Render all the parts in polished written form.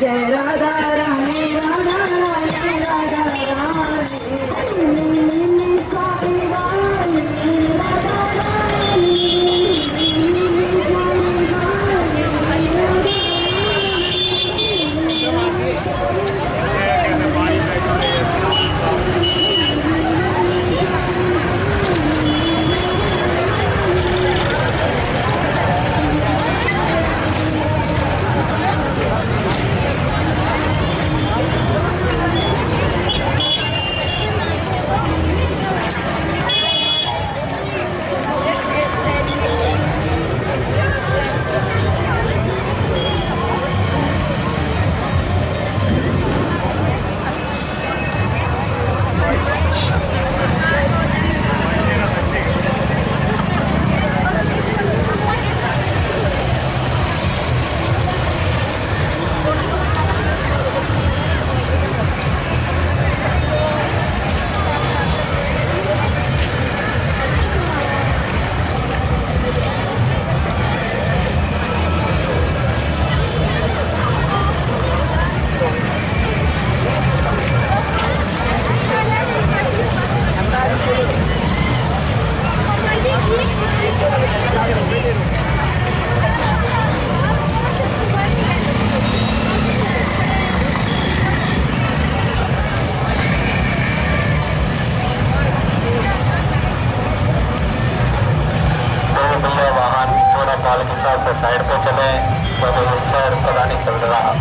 जय राधा रानी राधा रानी राधा के साथ साइड पे चले तो सर पता नहीं चल रहा।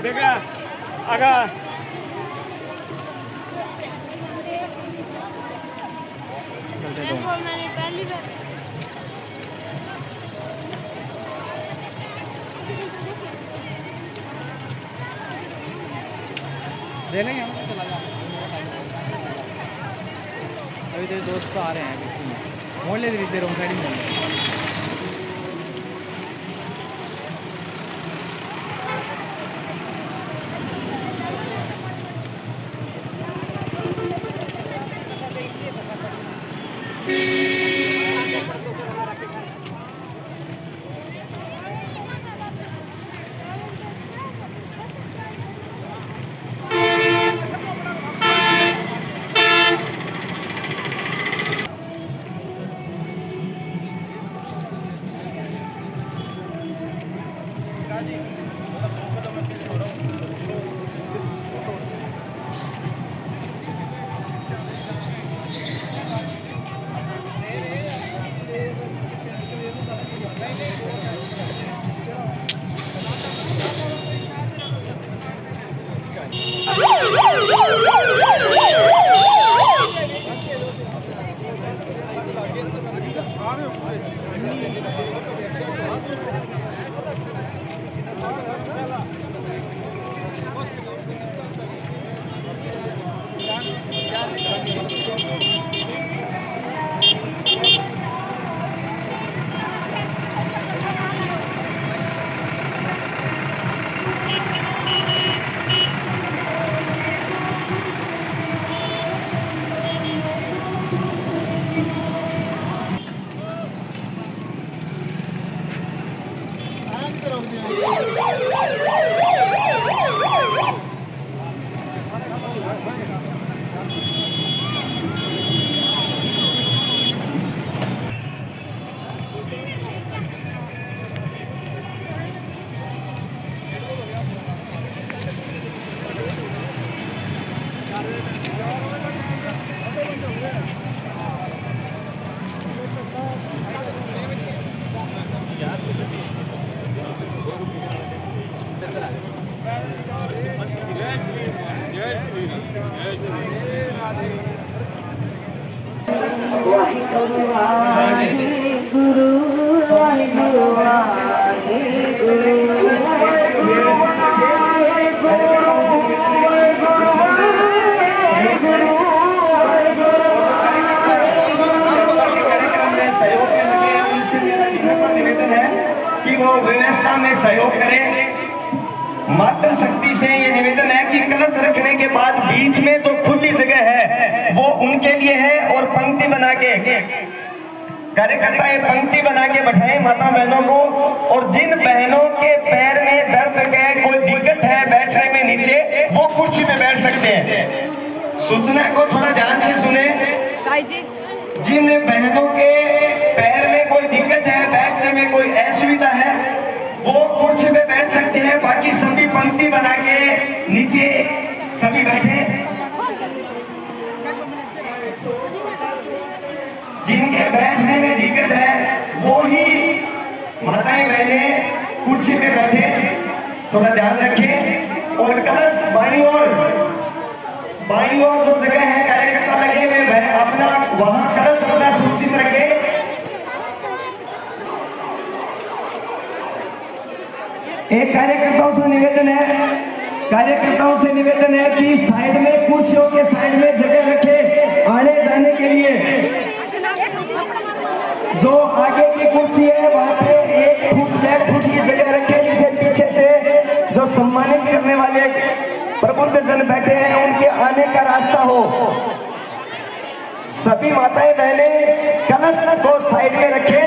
देखा आगा मैंने पहली बार दे लेंगे हम चला जा। अभी तेरे दोस्त तो आ रहे हैं मोड़ ले देर रोम साइड में। व्यवस्था में सहयोग करें। मातृ शक्ति से ये निवेदन है कि कलश रखने के बाद बीच में जो खुली जगह है वो उनके लिए है और पंक्ति बना के कार्यकर्ता ये पंक्ति बना के बैठाए माता बहनों को। और जिन बहनों के पैर में दर्द है, कोई दिक्कत है बैठने में नीचे, वो कुर्सी पे बैठ सकते हैं। सूचना को थोड़ा ध्यान से सुने। जिन बहनों के पैर में कोई दिक्कत है, बैठने में कोई असुविधा है, वो कुर्सी पे बैठ सकते हैं। बाकी सभी पंक्ति बना के नीचे सभी बैठे। जिनके बैठने में दिक्कत है वो ही माताएं बहनें कुर्सी पे बैठे, थोड़ा ध्यान रखें। और कलश बाईं ओर जो जगह है कार्यकर्ता लगे हुए अपना वहां कलश अपना सुरक्षित रखे। एक कार्यकर्ताओं से निवेदन है कि साइड में कुर्सियों के साइड में जगह रखे आने जाने के लिए। जो आगे की कुर्सी है वहां पे 1 फुट 1.5 फुट की जगह रखे, जिसे पीछे से जो सम्मानित करने वाले प्रबुद्ध जन बैठे हैं उनके आने का रास्ता हो। सभी माताएं बहनें कलश को साइड में रखें।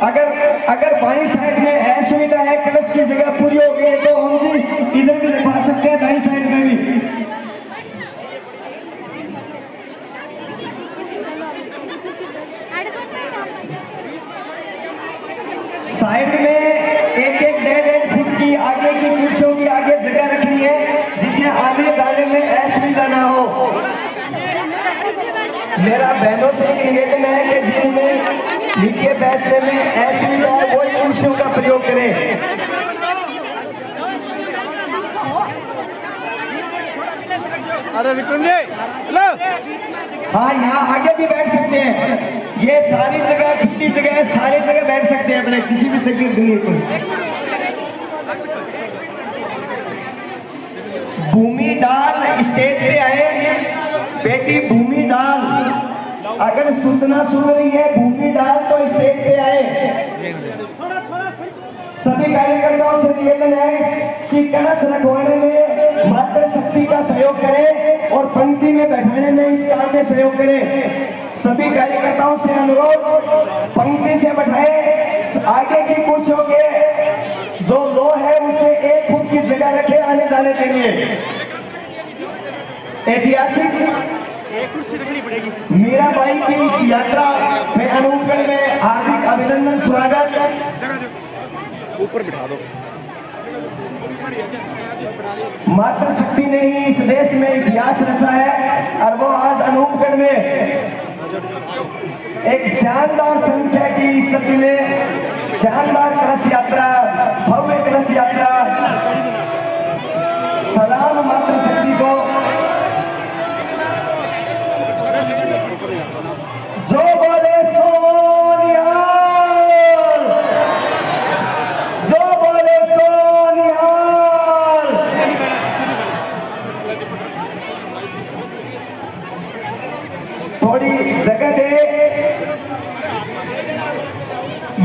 अगर बाईं साइड में असुविधा है, कलश की जगह पूरी हो गई है तो हम जी इधर भी रखवा सकते हैं, दाईं साइड में भी। साइड में 1.5 फुट की आगे की कुर्सियों की आगे जगह रखनी है, जिसे आने जाने में असुविधा ना हो। मेरा बहनों से निवेदन है कि जिनमें नीचे बैठने में असुविधा है वो कुर्सियों का प्रयोग करें। अरे विक्रम जी, हेलो। हाँ, यहाँ आगे भी बैठ सकते हैं। ये सारी जगह खुली जगह है, सारी जगह बैठ सकते हैं अपने, किसी भी तकलीफ नहीं है। भूमि डाल स्टेज पे आए, बेटी भूमि डाल, अगर सूचना सुन रही है भूमि डाल तो स्टेज पे आए। सभी कार्यकर्ताओं से निवेदन है कि कलश रखवाने में मातृ शक्ति का सहयोग करें और पंक्ति में बैठाने में इस काम में सहयोग करें। सभी कार्यकर्ताओं से अनुरोध, पंक्ति से बैठाए। आगे की कुर्सियों के जो लो है उसे 1 फुट की जगह रखे आने जाने के लिए। ऐतिहासिक मीराबाई की इस यात्रा में अनूपगढ़ में हार्दिक अभिनंदन स्वागत। ऊपर बिठा दो। मातृ शक्ति ने ही इस देश में इतिहास रचा है और वो आज अनूपगढ़ में एक शानदार संख्या की स्थिति में शानदार कलश यात्रा, भव्य कलश यात्रा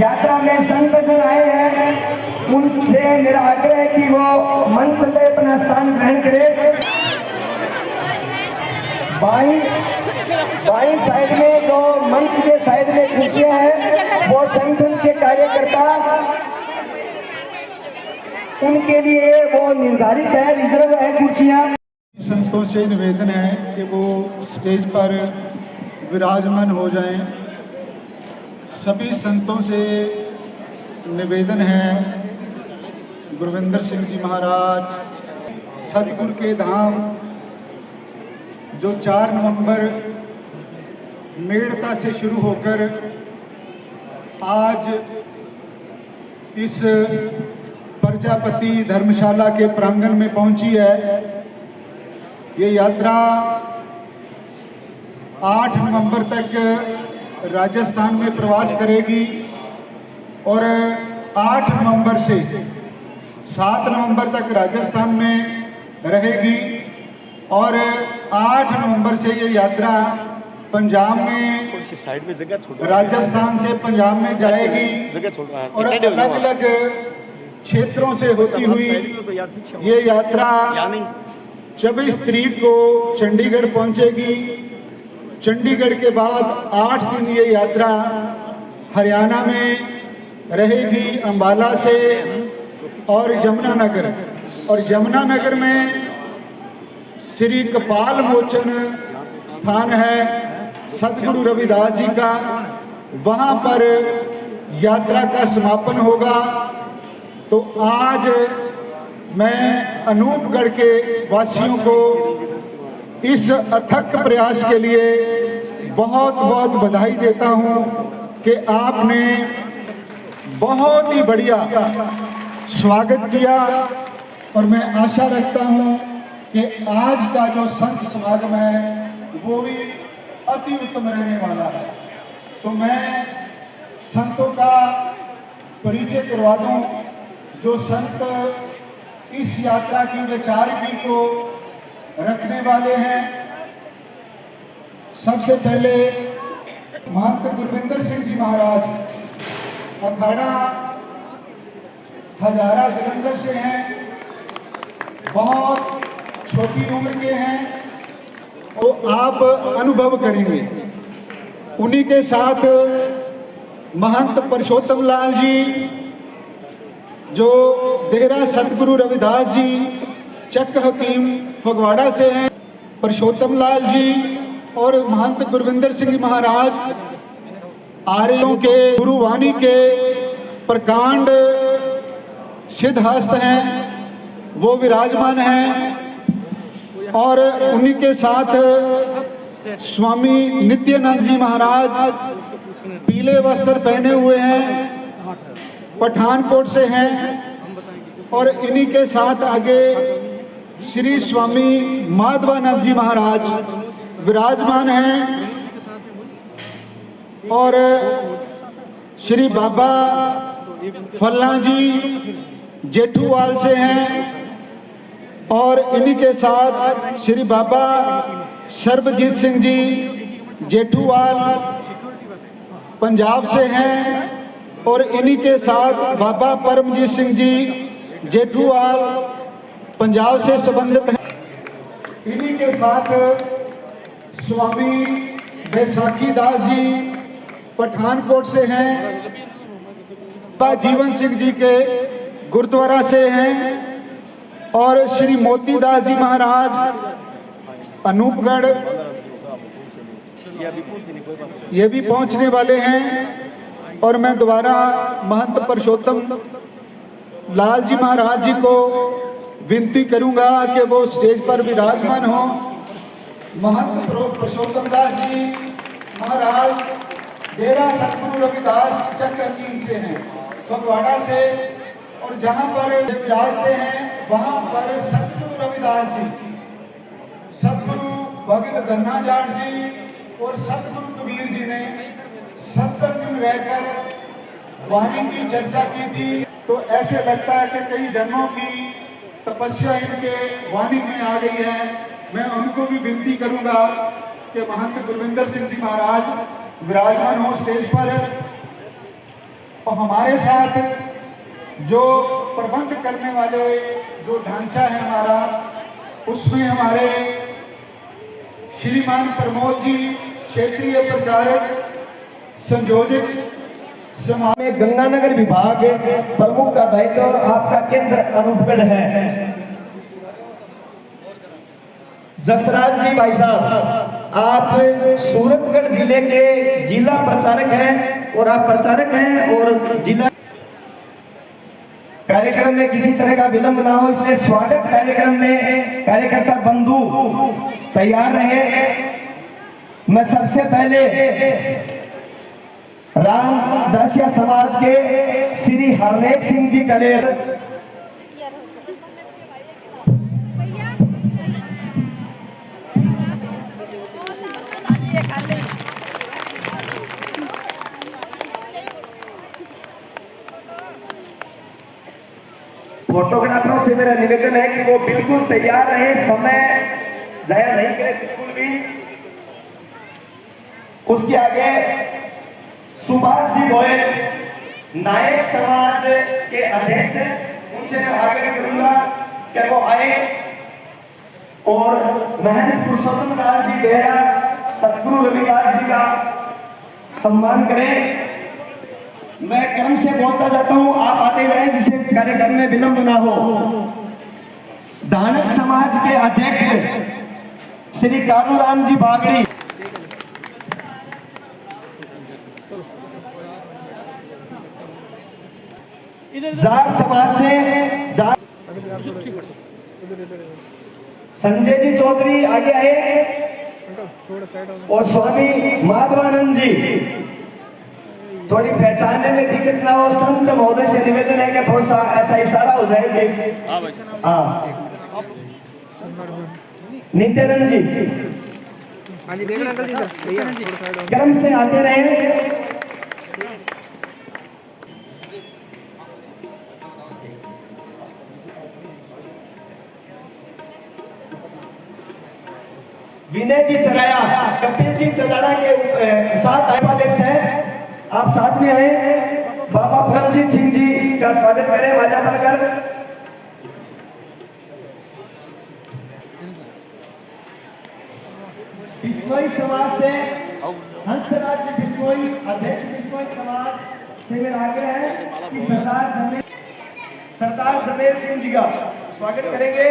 यात्रा में संत जन आए हैं, उनसे मेरा आग्रह है कि वो मंच पे अपना स्थान ग्रहण करें। बाई साइड में जो मंच के साइड में कुर्सियां हैं वो संगठन के कार्यकर्ता, उनके लिए वो निर्धारित है, रिजर्व है कुर्सियां। संतों से निवेदन है कि वो स्टेज पर विराजमान हो जाएं। सभी संतों से निवेदन है, गुरविंदर सिंह जी महाराज सतगुरु के धाम जो 4 नवंबर मेड़ता से शुरू होकर आज इस प्रजापति धर्मशाला के प्रांगण में पहुंची है। ये यात्रा 8 नवंबर तक राजस्थान में प्रवास करेगी और 8 नवंबर से 7 नवंबर तक राजस्थान में रहेगी और 8 नवंबर से ये यात्रा पंजाब में साइड में जगह छोड़, राजस्थान से पंजाब में जाएगी और अलग अलग क्षेत्रों से होती हुई ये यात्रा 24 तारीख को चंडीगढ़ पहुंचेगी। चंडीगढ़ के बाद 8 दिन ये यात्रा हरियाणा में रहेगी, अंबाला से और यमुनानगर। और यमुनानगर में श्री कपाल मोचन स्थान है सतगुरु रविदास जी का, वहाँ पर यात्रा का समापन होगा। तो आज मैं अनूपगढ़ के वासियों को इस अथक प्रयास के लिए बहुत बहुत बधाई देता हूं कि आपने बहुत ही बढ़िया स्वागत किया और मैं आशा रखता हूं कि आज का जो संत समागम है वो भी अति उत्तम रहने वाला है। तो मैं संतों का परिचय करवा दूं। जो संत इस यात्रा की विचारगी को रखने वाले हैं, सबसे पहले महंत गुरविंदर सिंह जी महाराज अखाड़ा हजारा जलंधर से हैं, बहुत छोटी उम्र के हैं, तो आप अनुभव करेंगे। उन्हीं के साथ महंत परशोत्तम लाल जी जो देहरा सतगुरु रविदास जी चक हकीम फगवाड़ा से हैं, परशोत्तम लाल जी और महंत गुरविंदर सिंह महाराज आर्यों के गुरुवाणी के प्रकांड सिद्धहस्त हैं, वो विराजमान हैं। और उन्हीं के साथ स्वामी नित्यानंद जी महाराज पीले वस्त्र पहने हुए हैं, पठानकोट से हैं। और इन्हीं के साथ आगे श्री स्वामी माधवानंद जी महाराज विराजमान हैं और श्री बाबा फल्ला जी जेठूवाल से हैं। और इन्हीं के साथ श्री बाबा सर्बजीत सिंह जी जेठूवाल पंजाब से हैं। और इन्हीं के साथ बाबा परमजीत सिंह जी जेठूवाल पंजाब से संबंधित हैं। इन्हीं के साथ स्वामी बैसाखी दास जी पठानकोट से हैं, बाबा जीवन सिंह जी के गुरुद्वारा से हैं। और श्री मोतीदास जी महाराज अनूपगढ़ ये भी पहुंचने वाले हैं। और मैं दोबारा महंत परशोत्तम लाल जी महाराज जी को विनती करूंगा कि वो स्टेज पर विराजमान हो। महंत परशोत्तम दास जी महाराज डेरा सतगुरु रविदास चक हकीम से हैं, फगवाड़ा से। और जहां पर विराजते हैं वहां पर सतगुरु रविदास जी, सतगुरु भगत धन्ना जाट जी और सतगुरु कबीर जी ने 70 दिन रहकर वाणी की चर्चा की थी। तो ऐसे लगता है कि कई जन्मों की तपस्या इनके वाणी में आ गई है। मैं उनको भी विनती करूंगा कि महंत गुरविंदर सिंह जी महाराज विराजमान हो स्टेज पर। और हमारे साथ जो प्रबंध करने वाले जो ढांचा है हमारा, उसमें हमारे श्रीमान प्रमोद जी क्षेत्रीय प्रचारक संयोजक में गंगानगर विभाग प्रमुख का दायित्व और आपका केंद्र अनूपगढ़ है। जसराज जी भाई साहब, आप सूरतगढ़ जिले के जिला प्रचारक हैं और आप प्रचारक हैं और जिला कार्यक्रम में किसी तरह का विलंब ना हो, इसलिए स्वागत कार्यक्रम में कार्यकर्ता बंधु तैयार रहे। मैं सबसे पहले रामदासिया समाज के श्री हरनेक सिंह जी कलेर फोटोग्राफरों से मेरा निवेदन है कि वो बिल्कुल तैयार रहे, समय जाया नहीं करे बिल्कुल भी। उसके आगे सुभाष जी गोयल नायक समाज के अध्यक्ष, उनसे मैं आग्रह करूंगा कि वो आए और महंत पुरुषोत्तम लाल जी बेहरा सतगुरु रविदास जी का सम्मान करें। मैं क्रम से बोलता जाता हूं, आप आते रहे जिससे कार्यक्रम में विलंब ना हो। दानक समाज के अध्यक्ष श्री कालूराम जी बागड़ी, जाट समाज से संजय जी चौधरी आगे आए और स्वामी माधवानंद जी, थोड़ी पहचानने में दिक्कत ना हो, संत महोदय से निवेदन है कि थोड़ा सा ऐसा इशारा हो जाए। हाँ, नित्यानंद जी क्रम से आते रहे। विनय जी चराया, कपिल जी चलाना के साथ अध्यक्ष हैं, आप साथ में आए। बाबा परमजीत सिंह जी का स्वागत करें वाजा पढ़कर। बिश्नोई समाज से हंसराज जी बिश्नोई, अध्यक्ष बिश्नोई समाज से मेरा आग्रह है कि सरदार जमेर सिंह जी का स्वागत करेंगे।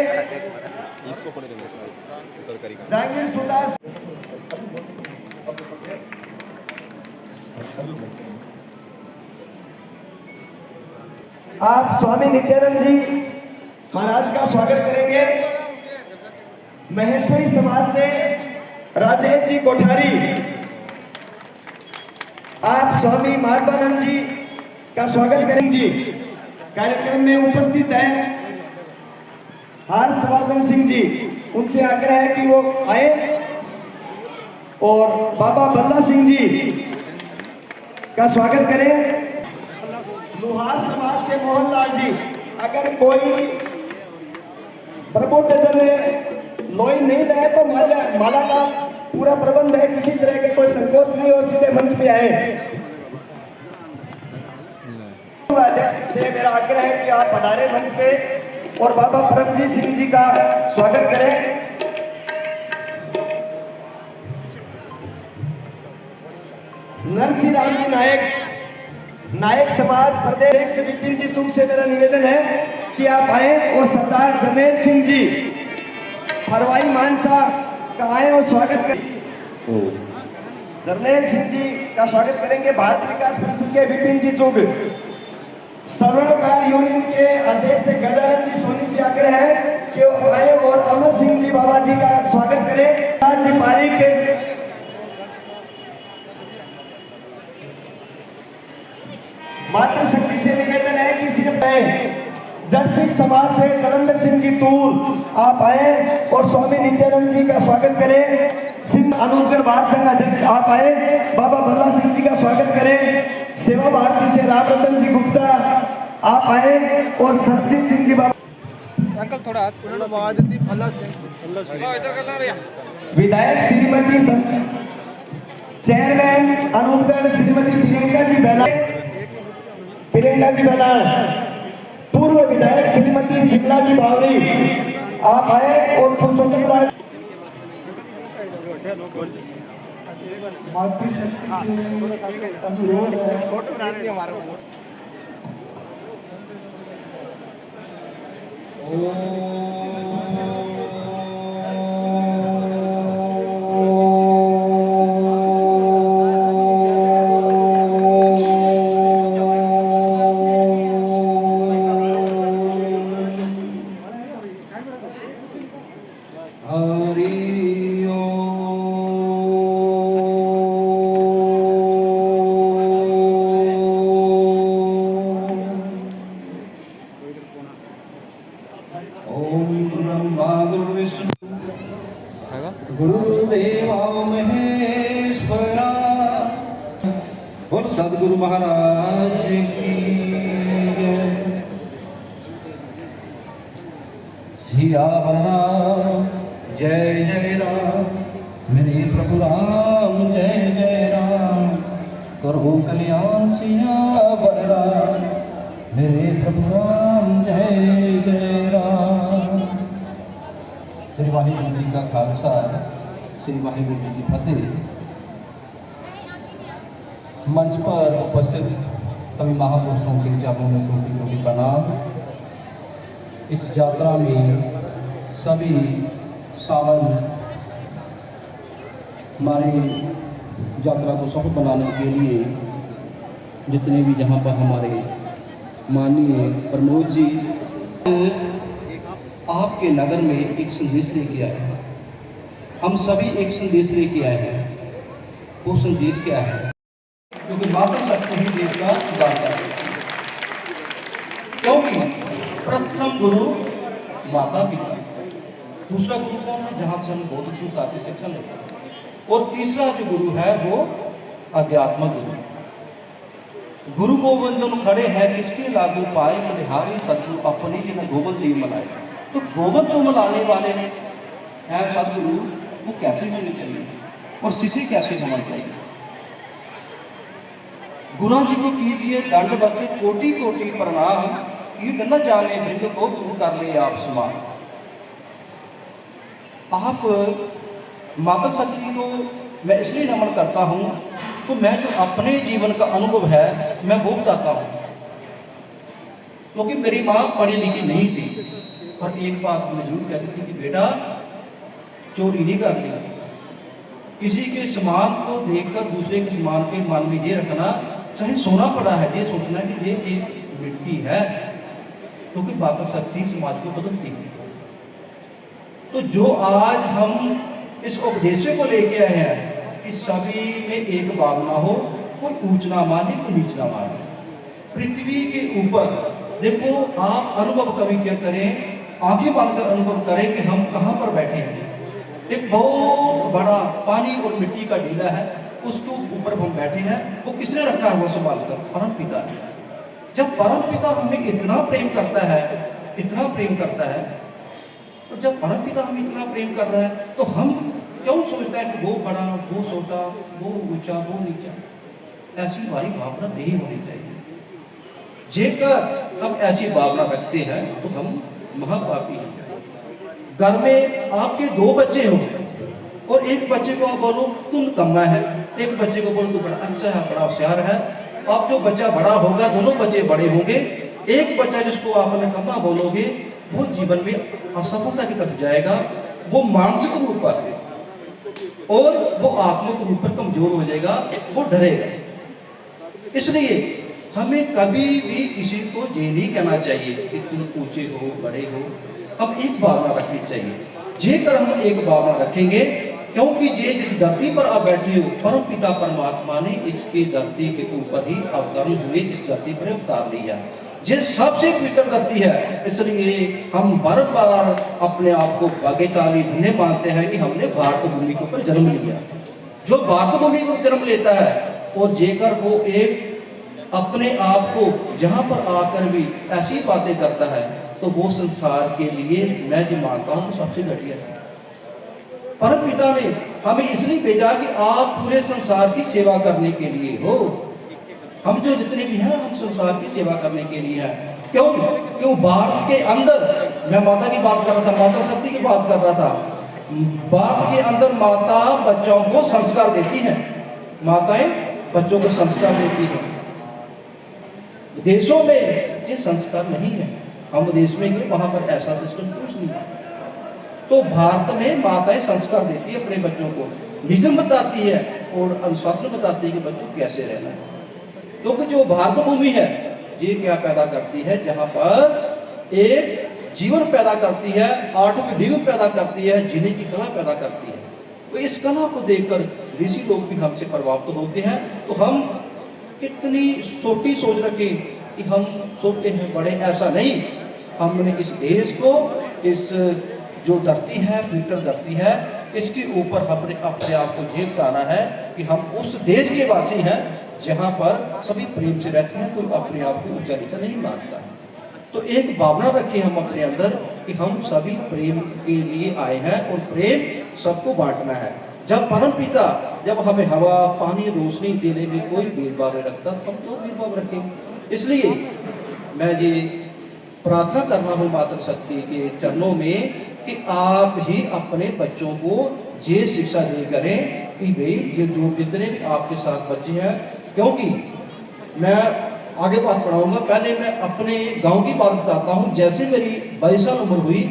जहांगीर सुल्तान आप स्वामी नित्यानंद जी महाराज का स्वागत करेंगे। महेश्वरी समाज से राजेश जी कोठारी, आप स्वामी माधवानंद जी का स्वागत करेंगे। कार्यक्रम में उपस्थित है हर्षवर्धन सिंह जी, उनसे आग्रह है कि वो आए और बाबा बल्ला सिंह जी का स्वागत करें। लोहार समाज से मोहनलाल जी, अगर कोई प्रबुद्धजन लोई नहीं रहे तो माला का पूरा प्रबंध है, किसी तरह के कोई संकोच नहीं और सीधे मंच पे आए। अध्यक्ष से मेरा आग्रह है कि आप पधारे मंच पे और बाबा परमजीत सिंह जी का स्वागत करें। नरसिंह राम जी नायक समाज प्रदेश विपिन जी चुग से मेरा निवेदन है कि आप आए और सरदार जमेर सिंह जी फरवाई मानसा का आए और स्वागत करें। जरनैल सिंह जी का स्वागत करेंगे। भारतीय विकास परिषद के विपिन जी चुग, सर्वकार यूनियन के अध्यक्ष गजानंद जी सोनी से आग्रह है कि वो आए और अमर सिंह जी बाबा जी का स्वागत करें। जी पारिक, मातृशक्ति से निवेदन है कि सिर्फ जट सिंह समाज से जलंधर सिंह जी तूर आप आए और स्वामी नित्यानंद जी का स्वागत करें। सिंह अनूपगढ़ बाल संघ अध्यक्ष आप आए, बाबा बल्ला सिंह जी का स्वागत करें। सेवा भारती से राम रतन जी गुप्ता आप आए और सरजीत सिंह जी बाबा। अंकल थोड़ा विधायक श्रीमती चेयरमैन अनूपगढ़ श्रीमती प्रियंका जी बेला, प्रियंका जी बलान, पूर्व विधायक श्रीमती शिमला जी बावरी, आप आए और पुरुषोत्तम राय मातृशक्ति से अनुरोध है। गुरुदेवा महेश्वरा, बोल सदगुरु महाराज की जय। सियावर राम जय जय राम, मेरे प्रभु राम जय जय राम, करो कल्याण सियावर राम, मेरे प्रभु राम जय जय राम। श्री वाहिगुरु जी का खालसा, श्री वाहिगुरु जी की फतेह। मंच पर उपस्थित सभी महापुरुषों के चरणों में कोटि कोटि प्रणाम। इस यात्रा में सभी सावन हमारे यात्रा को सफल बनाने के लिए जितने भी जहाँ पर हमारे माननीय प्रमोद जी आपके नगर में एक संदेश लेके आए हैं। हम सभी एक संदेश लेके आए हैं। वो संदेश क्या है? क्योंकि मातृशक्ति ही देश का दाता है। क्योंकि प्रथम गुरु माता पिता, दूसरा गुरु कौन है? जहाँ से हम बौद्ध संस्कार की शिक्षा लेते हैं। और तीसरा जो गुरु है वो अध्यात्म गुरु। गुरु गोविंद खड़े हैं, किसके लागू पाए बलिहारी सतगुरु अपनी जिन्हें गोविंद देव मनाए। तो गोविंद को मनाने वाले हैं सदगुरु, वो कैसे होने चाहिए और शिष्य कैसे होना चाहिए? गुरु जी को कीजिए दंडवत कोटि कोटि प्रणाम, ये न जाने भृंग को गुरु कर ले आप समान। आप माता शक्ति को मैं इसलिए नमन करता हूँ तो मैं जो अपने जीवन का अनुभव है मैं वो बताता हूँ। क्योंकि मेरी माँ पढ़ी लिखी नहीं थी, पर एक बात मैं जरूर कहती थी कि बेटा चोरी नहीं करनी, किसी के सामान को देखकर दूसरे के सामान के मन में ये रखना, चाहे सोना पड़ा है ये सोचना कि ये चीज मिट्टी है, क्योंकि माता शक्ति समाज को बदलती है। तो जो आज हम इस उपदेश को लेके आए हैं कि सभी में एक भावना हो, कोई ऊंच ना माने कोई नीच ना माने। पृथ्वी के ऊपर देखो आप अनुभव कभी क्या करें, आंखें बंद कर अनुभव करें कि हम कहाँ पर बैठे हैं। एक बहुत बड़ा पानी और मिट्टी का ढीला है, उसके ऊपर हम बैठे हैं। वो किसने रखा है? वो संभाल कर परम पिता ने। जब परम पिता हमें इतना प्रेम करता है, इतना प्रेम करता है, तो जब परम पिता हमें इतना प्रेम कर रहा है तो हम क्यों सोचते हैं कि वो बड़ा, वो छोटा, वो ऊंचा, वो नीचा? ऐसी हमारी भावना नहीं होनी चाहिए। जेकर हम ऐसी भावना रखते हैं तो हम महापापी हैं। घर में आपके दो बच्चे हों और एक बच्चे को आप बोलो तुम कम्मा है, एक बच्चे को बोलो तू बड़ा अच्छा है, बड़ा होशियार है। आप जो बच्चा बड़ा होगा, दोनों बच्चे बड़े होंगे। एक बच्चा जिसको आपने कम्मा बोलोगे वो जीवन में असफलता की तरफ जाएगा, वो मानसिक रूप पर और वो आत्मिक रूप पर कमजोर हो जाएगा, वो डरेगा। इसलिए हमें कभी भी किसी को ये नहीं कहना चाहिए कि तुम ऊंचे हो, बड़े हो। हम एक भावना रखनी चाहिए। जेकर हम एक भावना रखेंगे, क्योंकि ये जिस धरती पर आप बैठे हो परम पिता परमात्मा ने इसकी धरती के ऊपर ही अवतरण हुए, इस धरती पर अवतार लिया। ये सबसे पवित्र धरती है, इसलिए हम बार बार अपने आप को भाग्यशाली धन्य मानते हैं कि हमने भारत भूमि के ऊपर जन्म लिया। जो भारत भूमि को जन्म लेता है और जेकर वो एक अपने आप को जहाँ पर आकर भी ऐसी बातें करता है तो वो संसार के लिए मैं जो मानता हूँ सबसे घटिया है। परम पिता ने हमें इसलिए भेजा कि आप पूरे संसार की सेवा करने के लिए हो। हम जो जितने भी हैं हम संसार की सेवा करने के लिए हैं। क्यों भारत के अंदर, मैं माता की बात कर रहा था, माता शक्ति की बात कर रहा था, भारत के अंदर माता बच्चों को संस्कार देती है, माताएं बच्चों को संस्कार देती है। देशों में ये संस्कार नहीं है, हम देश में गए वहां पर ऐसा सिस्टम कुछ नहीं है। तो भारत में माताएं संस्कार देती है अपने बच्चों को, नियम बताती है और अनुशासन बताती है कि बच्चों को कैसे रहना है। क्योंकि जो भारत भूमि है ये क्या पैदा करती है, जहां पर एक जीवन पैदा करती है, आठवीं नींव पैदा करती है, जीने की कला पैदा करती है। तो इस कला को देखकर ऋषि लोग भी हमसे प्रभावित होते हैं। तो हम कितनी छोटी सोच रखें कि हम सोचते हैं बड़े, ऐसा नहीं। हमने इस देश को, इस जो धरती है, पवित्र धरती है, इसके ऊपर हमने अपने आप को झेल पाना है कि हम उस देश के वासी हैं जहाँ पर सभी प्रेम से रहते हैं, कोई अपने आप को ऊंचा नीचा नहीं मानता। तो एक भावना रखें हम अपने अंदर कि हम सभी प्रेम के लिए आए हैं और प्रेम सबको बांटना है। जब परम पिता जब हमें हवा, पानी, रोशनी देने में कोई भेदभाव नहीं रखता, हम तो भेदभाव रखें। इसलिए मैं ये प्रार्थना कर रहा हूँ माता शक्ति के चरणों में कि आप ही अपने बच्चों को ये शिक्षा दे करें कि भाई ये जो जितने भी आपके साथ बच्चे हैं, क्योंकि मैं आगे बात पढ़ाऊंगा, पहले मैं अपने गांव की बात बताता हूँ। जैसे मेरी 22 साल उम्र हुई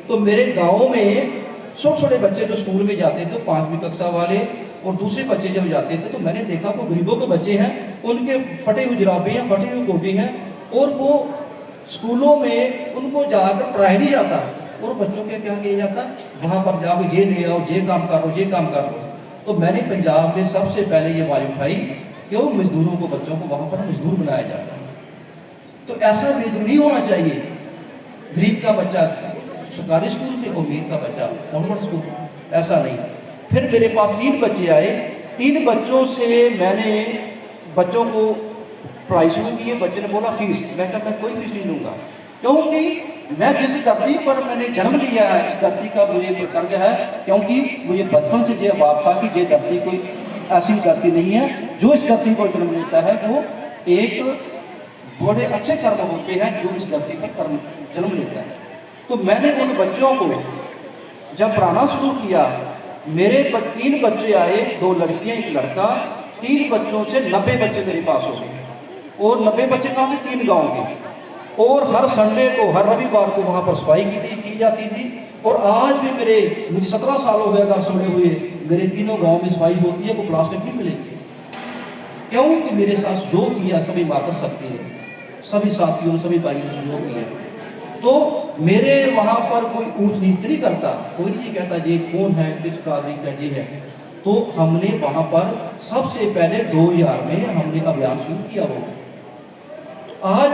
तो मेरे गांव में छोटे छोटे बच्चे जो स्कूल में जाते थे, 5वीं कक्षा वाले और दूसरे बच्चे जब जाते थे, तो मैंने देखा वो गरीबों के बच्चे हैं, उनके फटे हुए जुराबे हैं, फटी हुई कोटी हैं, और वो स्कूलों में उनको जाकर पढ़ाया नहीं जाता। और बच्चों के क्या किया जाता, वहाँ पर जाओ ये ले आओ, ये काम करो, ये काम करो। तो मैंने पंजाब में सबसे पहले ये आवाज उठाई, क्यों मजदूरों को, बच्चों को वहाँ पर मजदूर बनाया जाता है। तो ऐसा भेद नहीं होना चाहिए। गरीब का बच्चा सरकारी स्कूल में, अमीर का बच्चा कॉन्वेंट स्कूल, ऐसा नहीं। फिर मेरे पास 3 बच्चे आए, 3 बच्चों से मैंने बच्चों को पढ़ाई शुरू की। बच्चे ने बोला फीस, मैं कहा मैं कोई फीस नहीं लूँगा, क्योंकि मैं जिस धरती पर मैंने जन्म लिया है, इस धरती का मुझे कर्ज है। क्योंकि मुझे बचपन से ये बात था कि ये धरती कोई ऐसी धरती नहीं है, जो इस धरती को जन्म लेता है वो एक बड़े अच्छे कर्म होते हैं जो इस धरती पर कर्म जन्म लेता है। तो मैंने उन बच्चों को जब पढ़ाना शुरू किया, मेरे 3 बच्चे आए, 2 लड़कियां 1 लड़का, 3 बच्चों से 90 बच्चे मेरे पास हो गए। और 90 बच्चे कहाँ से, 3 गाँव के। और हर संडे को, हर रविवार को वहाँ पर सफाई की जाती थी। और आज भी मुझे 17 साल हो गया घर छोड़े हुए, मेरे तीनों गांव में सफाई होती है, वो प्लास्टिक नहीं मिलेगी। क्योंकि मेरे साथ जो किया सभी माता शक्ति ने, सभी साथियों, सभी भाइयों ने जो किया। तो मेरे वहाँ पर कोई ऊंच नीच नहीं करता, कोई नहीं कहता ये कौन है, किस आदमी का ये है। तो हमने वहाँ पर सबसे पहले 2000 में हमने अभियान शुरू किया। वो आज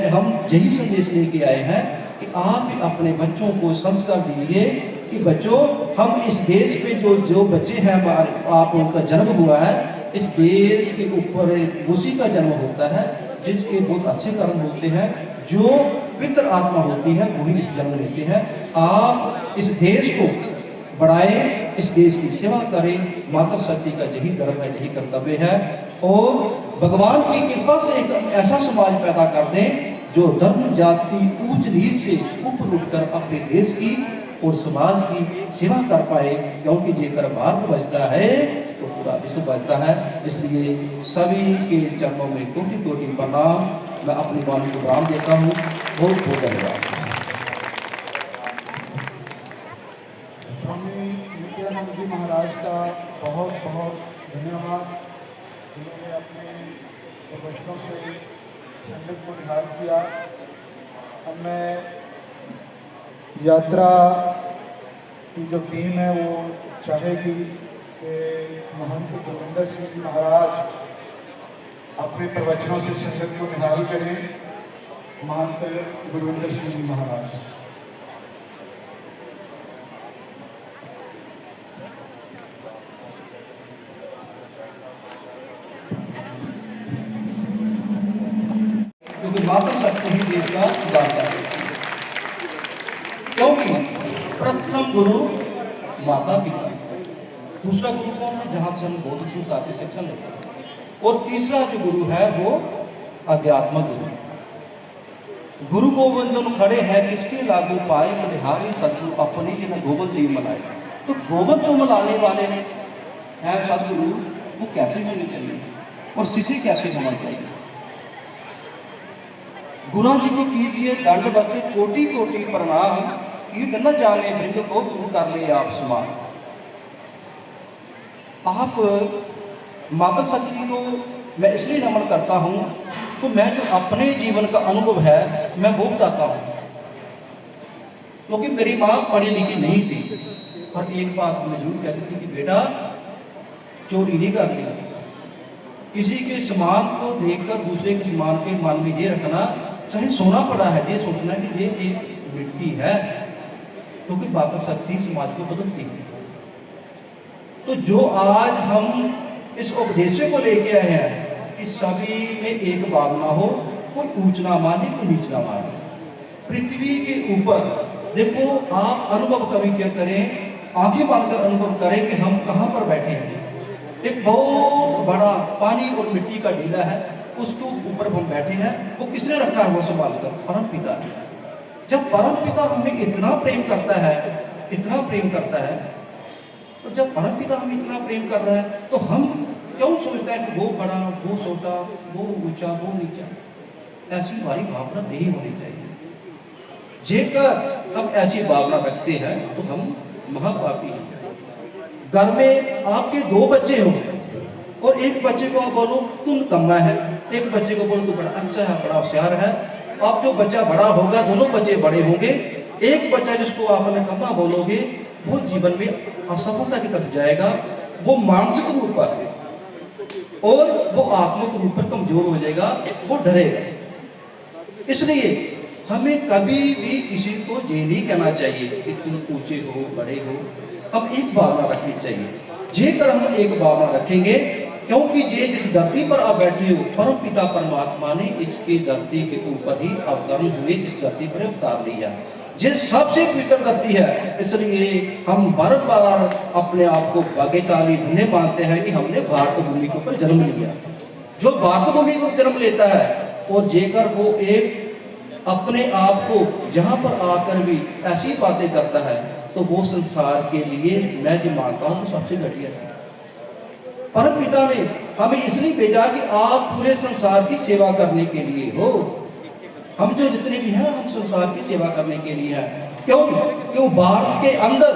हम यही संदेश लेके आए हैं कि आप भी अपने बच्चों को संस्कार दीजिए कि बच्चों, हम इस देश पे जो बच्चे हैं, आप उनका जन्म हुआ है, इस देश के ऊपर उसी का जन्म होता है जिसके बहुत अच्छे कर्म होते हैं, जो पवित्र आत्मा होती है वही इस जन्म लेते हैं। आप इस देश को बढ़ाएं, इस देश की सेवा करें। माता शक्ति का यही धर्म है, यही कर्तव्य है। और भगवान की कृपा से एक ऐसा समाज पैदा कर दें जो धर्म, जाति, ऊंच नीच से ऊपर उठकर अपने देश की और समाज की सेवा कर पाए। क्योंकि जेकर भारत बचता है तो पूरा विश्व बचता है। इसलिए सभी के चरणों में कोटि कोटि प्रणाम। मैं अपनी वाणी को विराम देता हूँ। बहुत बहुत धन्यवाद। स्वामी नित्यानंद जी महाराज का बहुत बहुत धन्यवाद, जिन्होंने अपने प्रवचनों से संगत को निहाल किया। अब मैं यात्रा की जो टीम है वो चाहेगी कि महंत गुरविंदर सिंह जी महाराज अपने प्रवचनों से संगत को निहाल करें। महंत गुरविंदर सिंह जी महाराज। क्योंकि माता शक्ति ही देश का दाता है। क्योंकि प्रथम गुरु माता पिता, दूसरा गुरु कौन है, जहाँ से हम बौद्ध संस्कार की शिक्षा लेते हैं। और तीसरा जो गुरु है वो अध्यात्म गुरु। गुरु गोविंद खड़े हैं किसके लागू पाए बिहारी सतगुरु अपनी जिन्हें गोविंद देव मनाए। तो गोविंद को मनाने वाले हैं सतगुरु, वो कैसे होने चाहिए और शिष्य कैसे होना चाहिए। गुरु जी को कीजिए दंडवत कोटि कोटि प्रणाम, कीट न जाने भृंग को गुरु कर ले आप समान। आप माता शक्ति को मैं इसलिए नमन करता हूँ तो मैं जो अपने जीवन का अनुभव है मैं वो बताता हूँ, क्योंकि मेरी माँ पढ़ी लिखी नहीं थी, पर एक बात मैं जरूर कहती थी कि बेटा चोरी नहीं करनी, किसी के सामान को देखकर दूसरे के सामान के मन में ये रखना, चाहे सोना पड़ा है ये सोचना कि ये एक मिट्टी है, क्योंकि माता शक्ति समाज को बदलती है। तो जो आज हम इस उपदेशों को लेके आए हैं कि सभी में एक भावना हो, कोई ऊंच ना माने कोई नीच ना माने। पृथ्वी के ऊपर देखो आप अनुभव कभी क्या करें, आंखें बंद कर अनुभव करें कि हम कहाँ पर बैठे हैं। एक बहुत बड़ा पानी और मिट्टी का ढीला है, उसके ऊपर हम बैठे हैं, वो किसने रखा है वो संभाल कर? परम पिता ने। जब परम पिता हमें इतना प्रेम करता है, इतना प्रेम करता है, तो जब परम पिता हमें इतना प्रेम कर रहा है तो हम क्यों सोचते हैं कि वो बड़ा, वो छोटा, वो ऊंचा, वो नीचा? ऐसी हमारी भावना नहीं होनी चाहिए। जेकर हम ऐसी भावना रखते हैं तो हम महापापी हैं। घर में आपके दो बच्चे हों और एक बच्चे को आप बोलो तुम कम्मा है, एक बच्चे को बोलो तू बड़ा अच्छा है, बड़ा होशियार है। आप जो बच्चा बड़ा होगा, दोनों बच्चे बड़े होंगे, एक बच्चा जिसको आपने कम्मा बोलोगे वो जीवन में असफलता की तरफ जाएगा, वो मानसिक रूप पर और वो आत्मिक रूप पर कमजोर हो जाएगा, वो डरेगा। इसलिए हमें कभी भी किसी को ये नहीं कहना चाहिए कि तुम ऊंचे हो, बड़े हो। हम एक भावना रखनी चाहिए। जेकर हम एक भावना रखेंगे, क्योंकि ये जिस धरती पर आप बैठे हो परम पिता परमात्मा ने इसकी धरती के ऊपर ही अवतरण हुए, इस धरती पर उतार लिया। ये सबसे पवित्र धरती है, इसलिए हम बार बार अपने आप को भाग्यशाली धन्य मानते हैं कि हमने भारत भूमि के ऊपर जन्म लिया। जो भारत भूमि को जन्म लेता है और जेकर वो एक अपने आप को जहाँ पर आकर भी ऐसी बातें करता है तो वो संसार के लिए मैं जो मानता हूँ तो सबसे घटिया है। परम पिता ने हमें इसलिए भेजा कि आप पूरे संसार की सेवा करने के लिए हो। हम जो जितने भी हैं हम संसार की सेवा करने के लिए हैं। क्यों भारत के अंदर,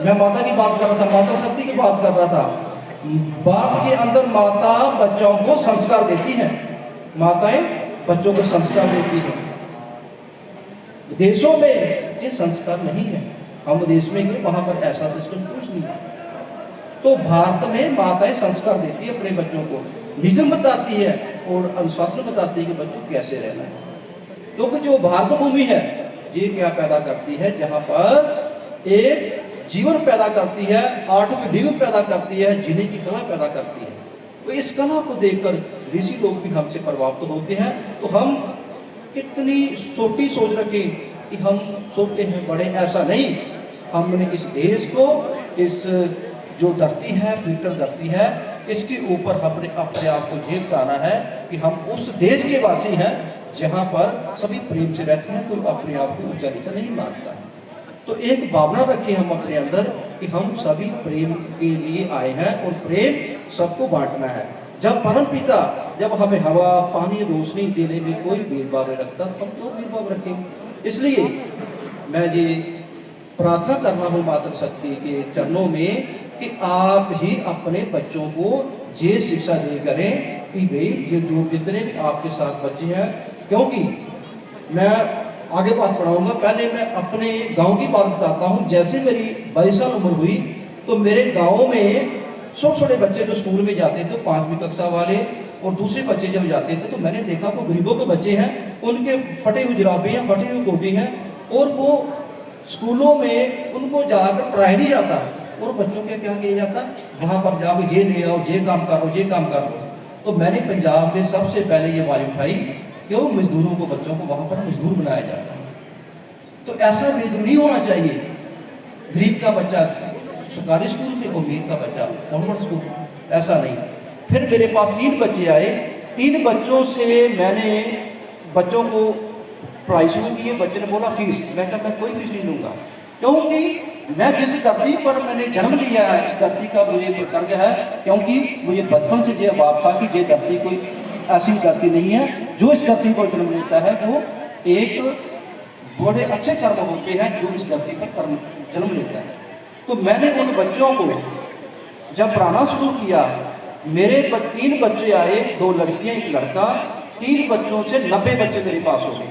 मैं माता की बात कर रहा था, माता शक्ति की बात कर रहा था। भारत के अंदर माता बच्चों को संस्कार देती है, माताएं बच्चों को संस्कार देती है। देशों में ये संस्कार नहीं है, हम देश में गए वहां पर ऐसा सिस्टम कुछ नहीं है। तो भारत में माताएं संस्कार देती है अपने बच्चों को, नियम बताती है और अनुशासन बताती है कि बच्चों को कैसे रहना है। क्योंकि जो भारत भूमि है ये क्या पैदा करती है, जहाँ पर एक जीवन पैदा करती है, आठवीं डिग्री पैदा करती है, जीने की कला पैदा करती है। तो इस कला को देखकर ऋषि लोग भी हमसे प्रभावित होते हैं। तो हम कितनी छोटी सोच रखें कि हम सोचते हैं बड़े, ऐसा नहीं। हमने इस देश को, इस जो धरती है, पवित्र धरती है, इसके ऊपर हमने अपने आप को ये बताना है कि हम उस देश के वासी हैं जहाँ पर सभी प्रेम से रहते हैं, कोई अपने आप को ऊंचा नीचा नहीं मानता है। तो एक भावना रखें हम अपने अंदर कि हम सभी प्रेम के लिए आए हैं और प्रेम सबको बांटना है। जब परम पिता जब हमें हवा, पानी, रोशनी देने में कोई भेदभाव नहीं रखता, हम तो भेदभाव रखें। इसलिए मैं ये प्रार्थना कर रहा हूँ माता शक्ति के चरणों में कि आप ही अपने बच्चों को ये शिक्षा दे करें कि भाई ये जो जितने भी आपके साथ बच्चे हैं, क्योंकि मैं आगे बात पढ़ाऊंगा, पहले मैं अपने गांव की बात बताता हूँ। जैसे मेरी 22 साल उम्र हुई तो मेरे गांव में छोटे छोटे बच्चे जो स्कूल में जाते थे, 5वीं कक्षा वाले और दूसरे बच्चे जब जाते थे, तो मैंने देखा वो गरीबों के बच्चे हैं, उनके फटे हुए जुराबे हैं, फटी हुई कोटी हैं, और वो स्कूलों में उनको जाकर पढ़ाया नहीं जाता। और बच्चों के क्या किया जाता, वहाँ पर जाओ ये ले आओ, ये काम करो, ये काम करो। तो मैंने पंजाब में सबसे पहले ये आवाज उठाई कि वो मजदूरों को, बच्चों को वहाँ पर मजदूर बनाया जाता है। तो ऐसा भेद नहीं होना चाहिए। गरीब का बच्चा सरकारी स्कूल में, अमीर का बच्चा कॉन्वेंट स्कूल, ऐसा नहीं। फिर मेरे पास 3 बच्चे आए। 3 बच्चों से मैंने बच्चों को पढ़ाई शुरू की। बच्चे ने बोला फीस, मैं कहा मैं कोई फीस नहीं लूँगा, क्योंकि मैं जिस धरती पर मैंने जन्म लिया है इस धरती का मुझे कर्ज है, क्योंकि मुझे बचपन से ये बात था कि ये धरती कोई ऐसी धरती नहीं है। जो इस धरती पर जन्म लेता है वो एक बड़े अच्छे कर्म होते हैं जो इस धरती पर कर्म जन्म लेता है। तो मैंने उन बच्चों को जब पढ़ाना शुरू किया, मेरे 3 बच्चे आए, 2 लड़कियां 1 लड़का। 3 बच्चों से 90 बच्चे मेरे पास हो गए,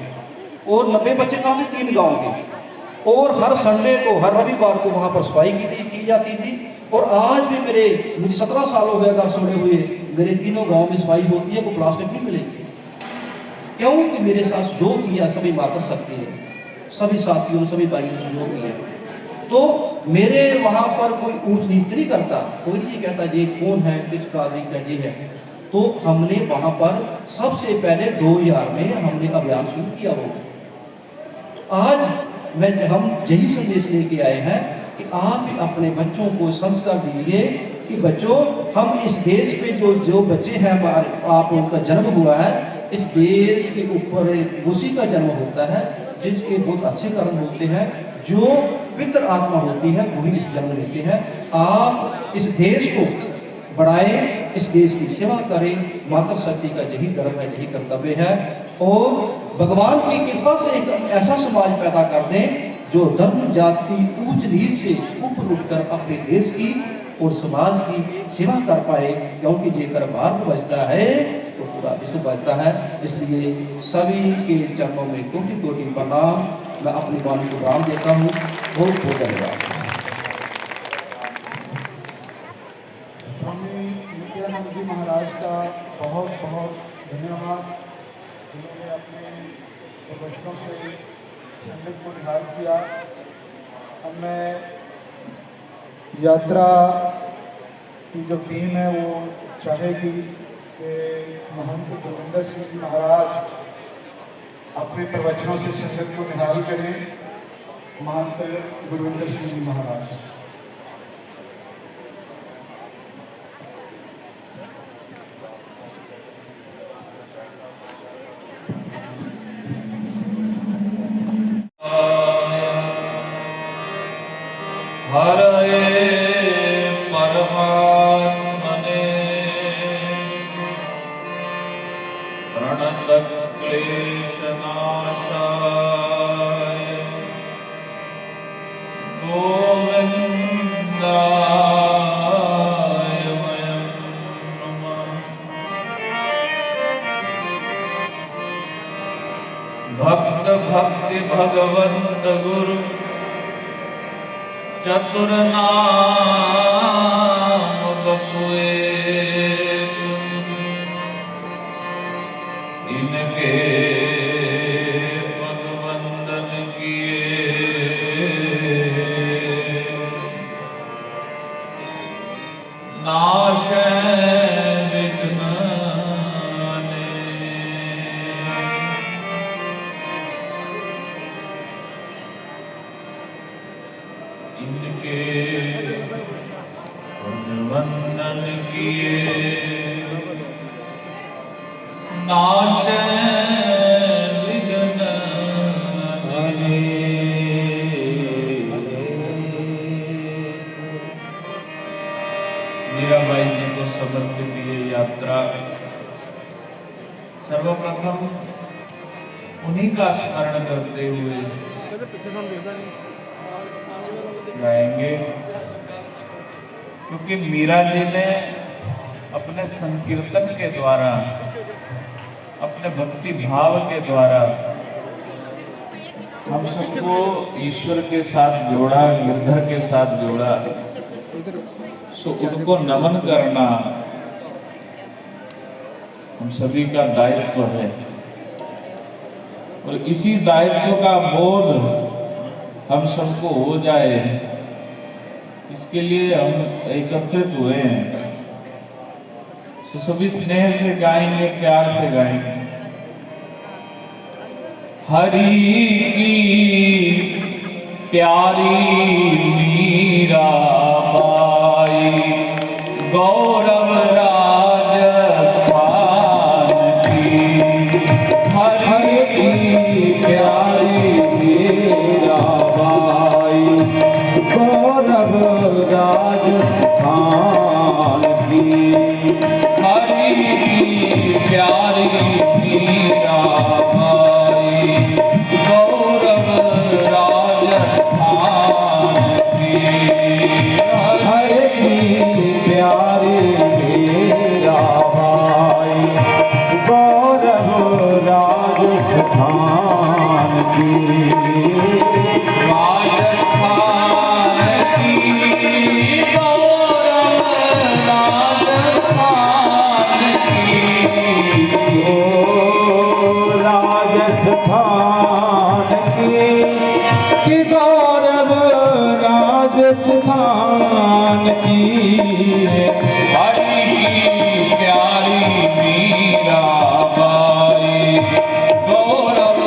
और 90 बच्चे कहाँ से? 3 गाँव के। और हर संडे को, हर रविवार को वहाँ पर सफाई की जाती थी। और आज भी मुझे 17 साल हो गए घर छोड़े हुए, मेरे तीनों गाँव में सफाई होती है, वो प्लास्टिक नहीं मिलेगी। क्योंकि मेरे साथ जो किया सभी मातर शक्ति है, सभी साथियों सभी भाइयों से जो किया। तो मेरे वहाँ पर कोई ऊंच नीच नहीं करता, कोई नहीं कहता ये कौन है, किस आदमी का ये है। तो हमने वहाँ पर सबसे पहले 2000 में हमने अभियान शुरू किया। वो आज हम यही संदेश लेके आए हैं कि आप भी अपने बच्चों को संस्कार दीजिए कि बच्चों, हम इस देश पे जो बच्चे हैं हमारे, आप उनका जन्म हुआ है, इस देश के ऊपर उसी का जन्म होता है जिसके बहुत अच्छे कर्म होते हैं, जो पितर आत्मा होती है वही इस जन्म लेते हैं। आप इस देश को बढ़ाएं, इस देश की सेवा करें, मातृ शक्ति का यही धर्म है, यही कर्तव्य है। और भगवान की कृपा से एक ऐसा समाज पैदा कर दें जो धर्म जाति ऊंच नीच से ऊपर उठकर अपने देश की और समाज की सेवा कर पाए, क्योंकि जेकर भारत बचता है तो पूरा विश्व बचता है। इसलिए सभी के चरणों में कोटि कोटि प्रणाम। मैं अपनी वाणी को राम देता हूँ। बहुत बहुत धन्यवाद। स्वामी नित्यानंद जी महाराज का बहुत बहुत धन्यवाद, जिन्होंने अपने बच्चों से संगत को निहाल किया। अब मैं यात्रा की जो टीम है वो चाहेगी कि महंत गुरविंदर सिंह जी महाराज अपने प्रवचनों से संगत को निहाल करें। महंत गुरविंदर सिंह जी महाराज। हरे परमात्मने प्रणत क्लेशनाशाय गोविन्दाय वयं नमः। भक्त भक्ति भगवंत गुरु चतुर नाम बपुए, इनके पद वंदन किए, नाशै विघ्न ने। इनके वंदन किए, नाशै विघ्न ने। मीराबाई जी को समर्पित ये यात्रा सर्वप्रथम उन्हीं का स्मरण करते हुए गाएंगे, क्योंकि मीरा जी ने अपने संकीर्तन के द्वारा, अपने भक्ति भाव के द्वारा हम सबको ईश्वर के साथ जोड़ा, गिरधर के साथ जोड़ा। सो उनको नमन करना हम सभी का दायित्व है, और इसी दायित्व का बोध हम सबको हो जाए, इसके लिए हम एकत्रित हुए हैं। तो सभी स्नेह से गाएंगे, प्यार से गाएंगे। हरि की प्यारी मीरा बाई गौरव राज गौरव राजस्थान की हरि की प्यारी मीराबाई गौरव राजस्थान की हरि की प्यारी मीराबाई गौरव राजस्थान की राजस्थान की गौरव राजस्थान की ओ राजस्थान की गौरव राजस्थान की हरि की प्यारी मीराबाई गौरव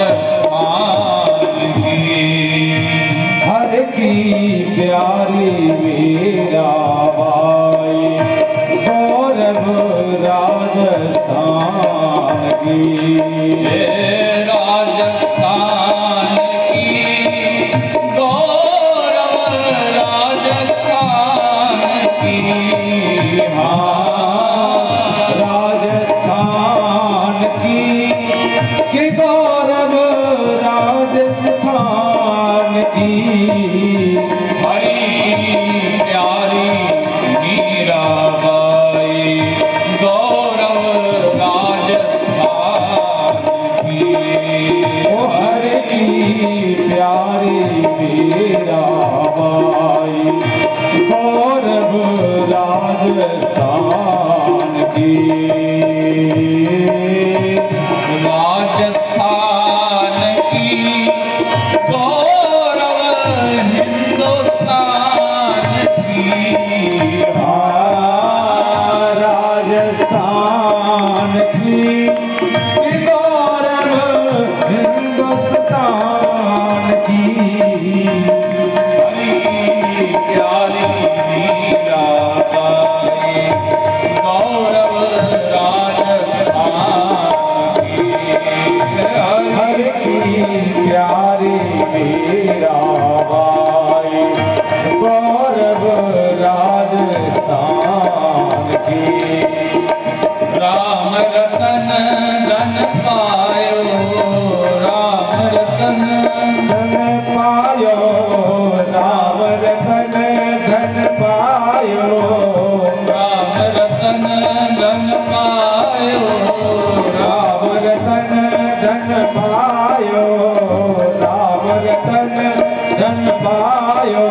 राजस्थान की हर की प्यारी मीराबाई गौरव राजस्थान की राजस्थान की गौरव राजस्थान की हाँ राजस्थान की गौरव राजस्थान की हरि प्यारी मीराबाई गौरव राजस्थान की ओ हरि की प्यारी मीराबाई गौरव राजस्थान की राजस्थान की गौरव हिंदुस्तान की राजस्थान की गौरव हिंदुस्तान की हरि की प्यारी मीराबाई गौरव राजस्थान की हरि की प्यारी मीराबाई गौरव राजस्थान की राम रतन धन पायो राम रतन धन पायो राम रतन धन पायो राम रतन धन पायो राम रतन धन पायो राम रतन धन पायो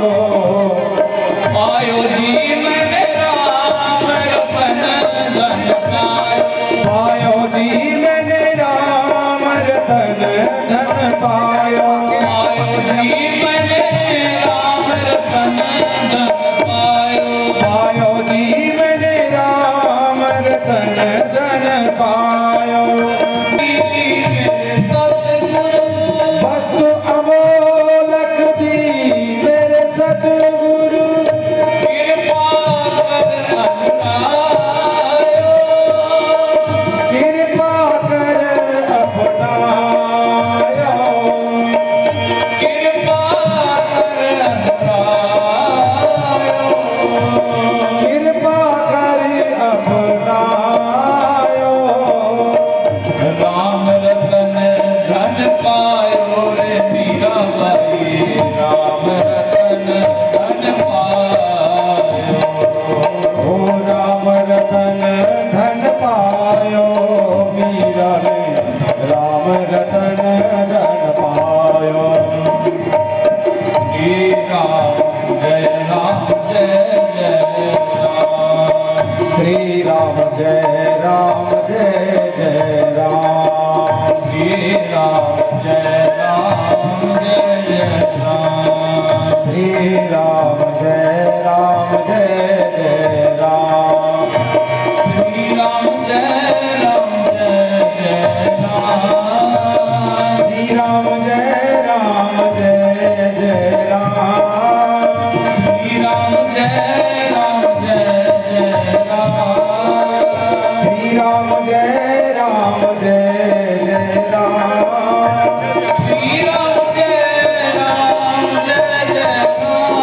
पायो जी मैंने राम रतन धन पायो जी मैंने राम रतन धन पायो पायो जी मैंने राम रतन धन पायो पायो जी मैंने राम रतन धन पायो मेरे सतगुरु वस्तु अमोलक दी मेरे सतगुरु कृपा कर अपनायो कृपा कर अपनायो कृपा कर अपनायो कृपा कर अपनायो राम रतन धन पायो रे मीराबाई राम रतन धन पायो ओ राम रतन धन पायो मीरा ने राम रतन धन पायो श्री राम जय जय राम श्री राम जय जय राम श्री राम जय जय राम श्री राम जय जय राम श्री राम जय राम श्री राम जय राम श्री राम जय श्री राम जय राम श्री राम जय राम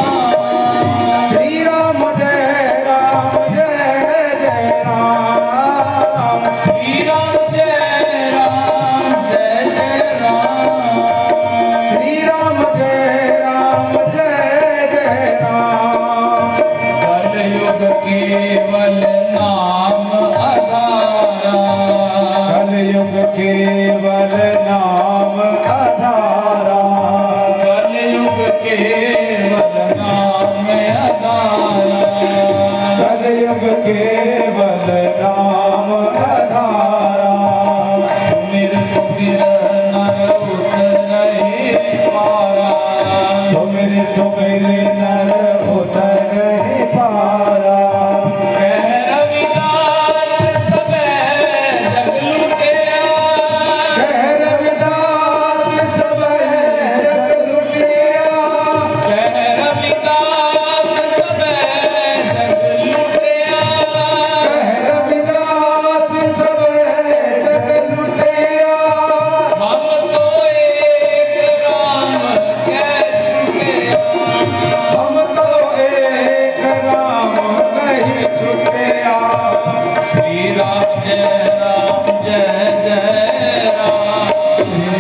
कलयुग केवल नाम आधारा। सुमिर सुमिर नर उतरहि पारा। सुमिर सुमिर नर उतरहि पारा। कह रविदास सबे जग लुटिया। कह रविदास सबे जग लुटिया। कह रविदास सबे जग लुटिया। कह रविदास सबे जग लुटिया। हम तो एक राम कह चुके। हम तो एक राम कह चुके। श्री राम जय राम जय जय राम।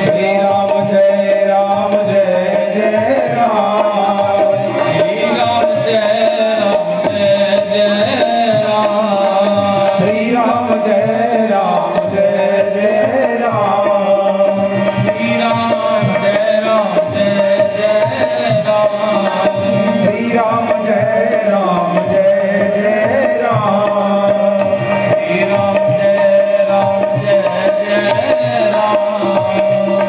श्री राम जय राम जय जय राम। श्री राम जय राम जय जय राम। श्री राम जय राम जय जय राम। श्री राम जय राम जय जय राम। श्री राम जय राम जय जय राम। श्री राम जय राम जय जय राम।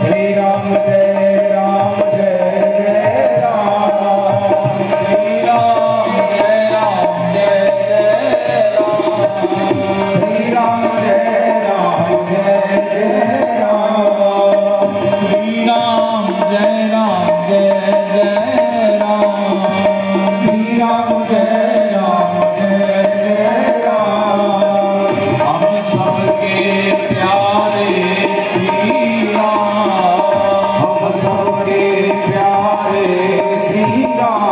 श्री राम जय राम जय जय राम। श्री राम जय राम जय जय राम। श्री राम जय राम जय जय राम। श्री राम जय राम जय जय राम। श्री राम जय राम जय जय राम। हम सबके प्यारे श्री राम। हम सबके प्यारे श्री राम।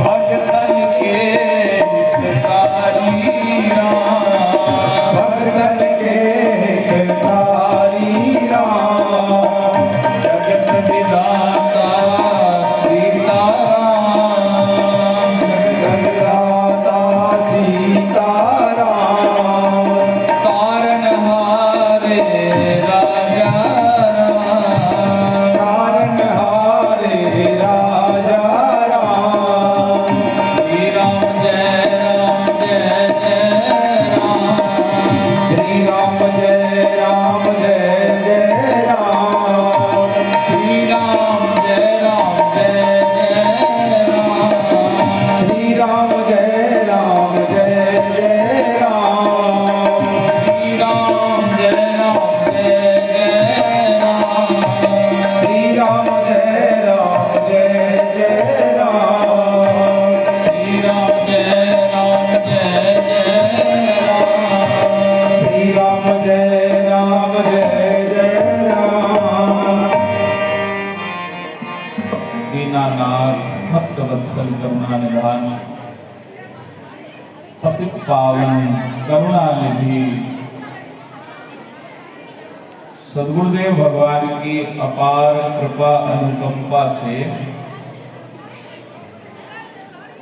भगतन के हितकारी राम। भगतन के हितकारी राम। जगत विधाता सीताराम। जगत विधाता सीताराम। तारनहारे राजा राम। तारनहारे राजा राम। श्री राम जय राम जय जय राम। श्री राम जय राम जय जय राम। श्री राम जय राम जय जय राम। श्री राम जय राम जय जय राम। श्री राम जय राम जय जय राम। श्री राम जय राम जय जय राम। श्री राम जय राम जय जय राम। श्री राम जय राम जय जय राम। दीनानाथ भक्त वत्सल करुणा निधान पतित पावन करुणा निधि सद्गुरुदेव भगवान की अपार कृपा अनुकंपा से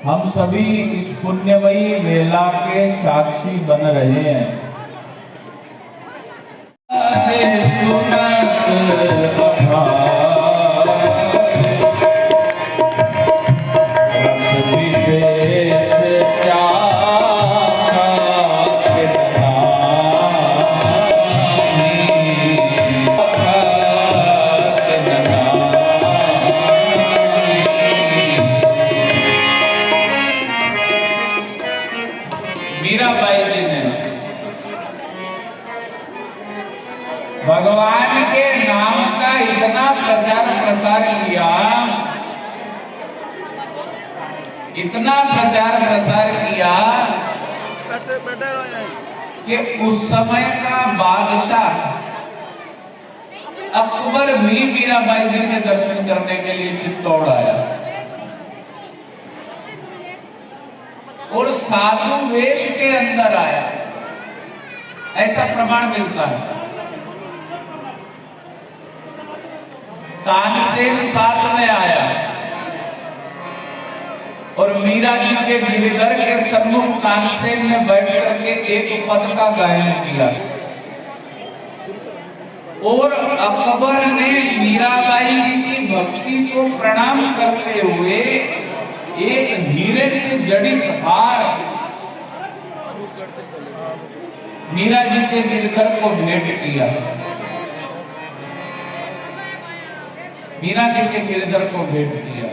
हम सभी इस पुण्यमयी वेला के साक्षी बन रहे हैं। मीराबाई जी ने भगवान के नाम का इतना प्रचार प्रसार किया, इतना प्रचार प्रसार किया कि उस समय का बादशाह अकबर भी मीराबाई जी के दर्शन करने के लिए चित्तौड़ आया और साधु वेश के अंदर आया, ऐसा प्रमाण मिलता है। तानसेन साथ में आया और मीरा जी के गिरधर के सम्मुख तानसेन ने बैठ करके एक पद का गायन किया और अकबर ने मीराबाई जी की भक्ति को प्रणाम करते हुए एक हीरे से जड़ित हार मीरा जी के गिरधर को भेंट किया। मीरा जी के गिरधर को भेंट किया।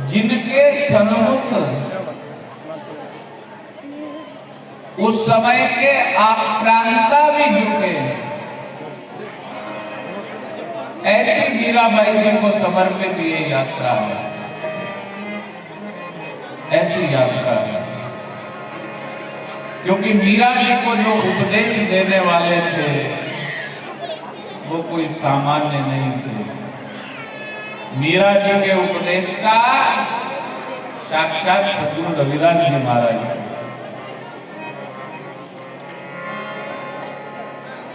जिनके सन्मुख उस समय के आक्रांता भी झुके, ऐसी मीराबाई जी को समर्पित ये यात्रा है, ऐसी यात्रा है। क्योंकि मीरा जी को जो उपदेश देने वाले थे वो कोई सामान्य नहीं थे। मीरा जी के उपदेष्टा साक्षात सद्गुरु रविदास जी महाराज।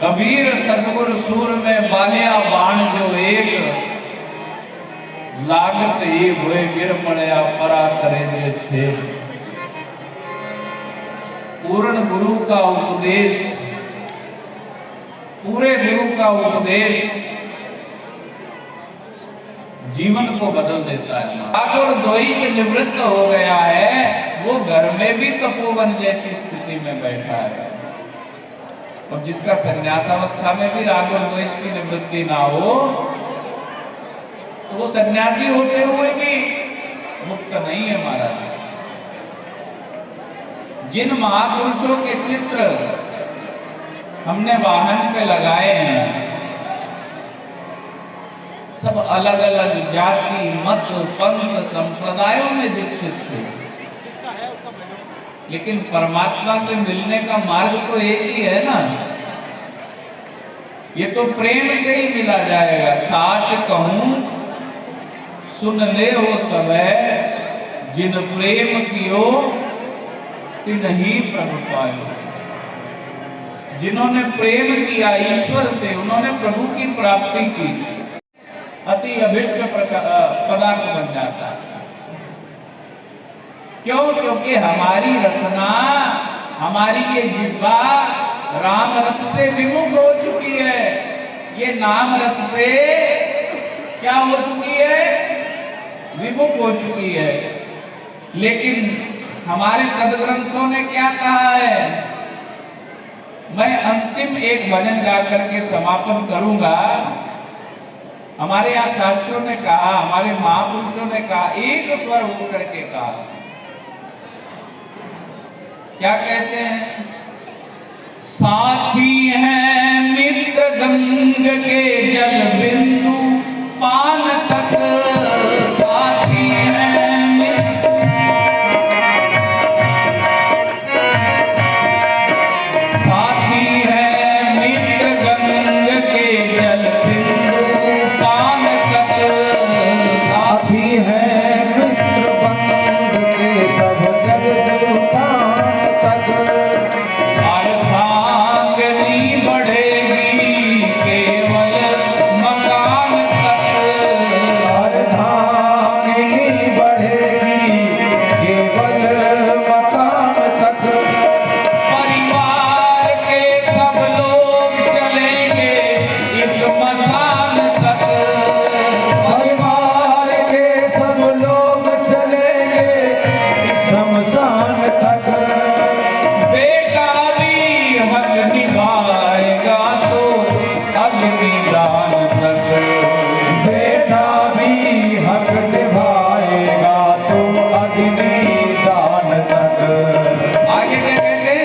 कबीर सतगुर सूर में बाल्या बाण जो एक, लागत ये हुए गिर पड़या परा करे छे। पूर्ण गुरु का उपदेश, पूरे गुरु का उपदेश जीवन को बदल देता है। ठाकुर दोई से निवृत्त हो गया है, वो घर में भी तपोवन जैसी स्थिति में बैठा है। और जिसका संन्यासावस्था में भी राग और द्वेष की निवृत्ति ना हो, तो वो सन्यासी होते हुए भी मुक्त नहीं है महाराज। जिन महापुरुषों के चित्र हमने वाहन पे लगाए हैं, सब अलग अलग जाति, मत, पंथ, संप्रदायों में दीक्षित थे, लेकिन परमात्मा से मिलने का मार्ग तो एक ही है ना। ये तो प्रेम से ही मिला जाएगा। साच कहूं सुन ले हो सबे, जिन प्रेम कियो तिन्हीं प्रभु पायो। जिन्होंने प्रेम किया ईश्वर से, उन्होंने प्रभु की प्राप्ति की। अति अभिष्ट पदार्थ बन जाता है। क्यों? क्योंकि हमारी रसना, हमारी ये जिह्वा राम रस से विमुख हो चुकी है। ये नाम रस से क्या हो चुकी है? विमुख हो चुकी है। लेकिन हमारे सदग्रंथों ने क्या कहा है? मैं अंतिम एक भजन गा करके समापन करूंगा। हमारे यहाँ शास्त्रों ने कहा, हमारे महापुरुषों ने कहा, एक स्वर होकर के कहा। क्या कहते हैं? साथी हैं मित्र गंग के जल बिंदु पान तक। साथी हैं मित्र गंग के जल बिंदु पान तक। साथी है मित्र बंग के सब जल बिंदु पान तक। अर्धांगिनी बढ़ेगी केवल मकान तक। अर्धांगिनी बढ़ेगी केवल मकान तक। परिवार के सब लोग चलेंगे इस मसान तक। परिवार के सब लोग चलेंगे इस शमशान तक। बेटा भी हक निभाएगा तो अग्निदान तक। बेटा भी हक निभाएगा तो अग्निदान तक। आगे क्या कहते?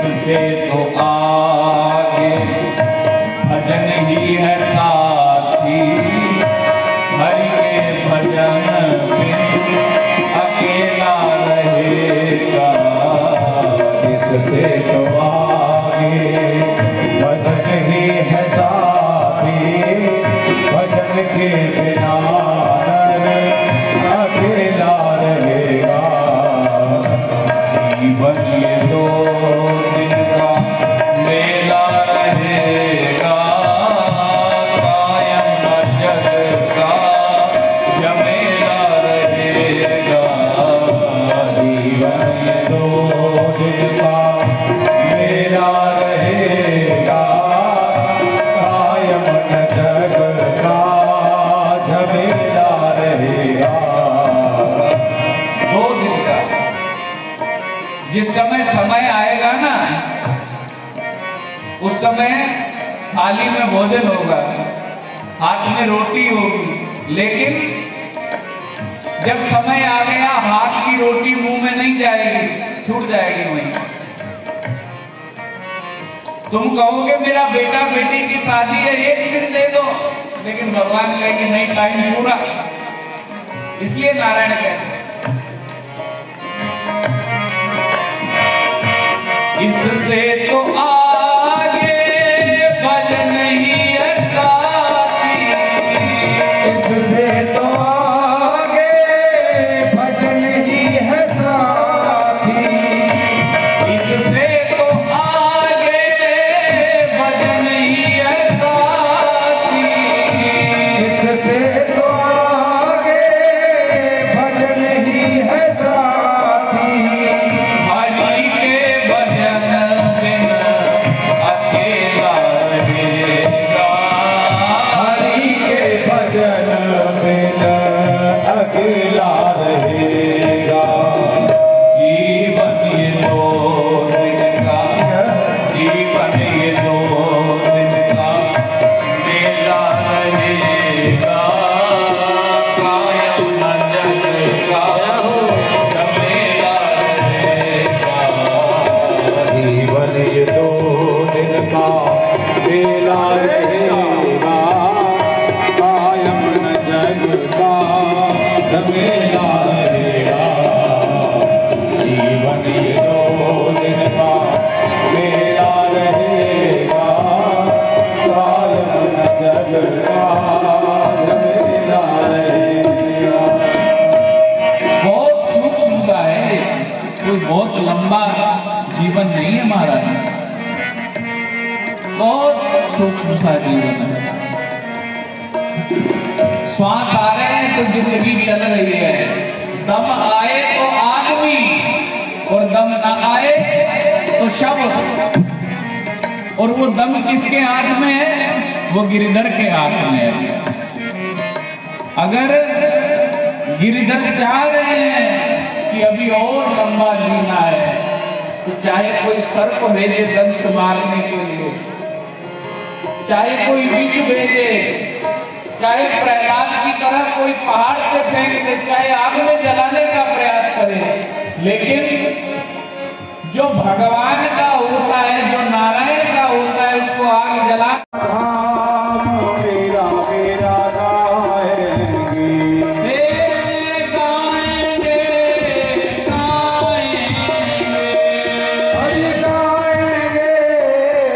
इससे तो आगे भजन ही है साथी। हरि के भजन बिन अकेला रहेगा। इससे तो आगे भजन ही है साथी। भजन के बिना नर अकेला रहेगा। जीवन ये दो दिन का मेला रहेगा। कायम जग का जमेला रहेगा। जीवन ये दो दिन का मेला रहेगा। कायम न जग का समय थाली में भोजन होगा, हाथ में रोटी होगी, लेकिन जब समय आ गया हाथ की रोटी मुंह में नहीं जाएगी, छूट जाएगी वहीं। तुम कहोगे मेरा बेटा बेटी की शादी है, एक दिन दे दो, लेकिन भगवान कहेंगे नहीं, टाइम पूरा। इसलिए नारायण कहते हैं इससे तो आगे भज नहीं है साथी, इससे तो आगे भज नहीं है साथी, इससे तो आगे भज नहीं है साथी, इससे तो आगे भज नहीं है साथी। हरि के भजन बिन अकेला रहेगा, हरि के भजन बिन अकेला रहेगा। जीवन ये दो दिन का, जीवन ये दो दिन का मेला रहेगा, कायम न जग का झमेला रहेगा। जीवन ये दो दिन का मेला रहेगा, कायम न जग का झमेला रहेगा। जीवन ये दो दिन का मेला रहेगा, कायम न जग का झमेला रहेगा। बहुत सूक्ष्म सा है, कोई बहुत लंबा जीवन नहीं है हमारा, बहुत सूक्ष्म सा जीवन है। श्वास आ रहे हैं तो जिंदगी चल रही है, दम आए तो आदमी और दम ना आए तो शव। और वो दम किसके हाथ में है? वो गिरिधर के हाथ में है। अगर गिरिधर चाह रहे हैं कि अभी और लंबा जीना है, तो चाहे कोई सर्प भेजे दंश मारने के लिए, चाहे कोई विष भेजे, चाहे प्रहलाद की तरह कोई पहाड़ से फेंक दे, चाहे आग में जलाने का प्रयास करे, लेकिन जो भगवान का होता है, जो नारायण का होता है, उसको आग जला मेरा मेरा गाएंगे, गाएंगे गाएंगे अरे गाएंगे गाएंगे,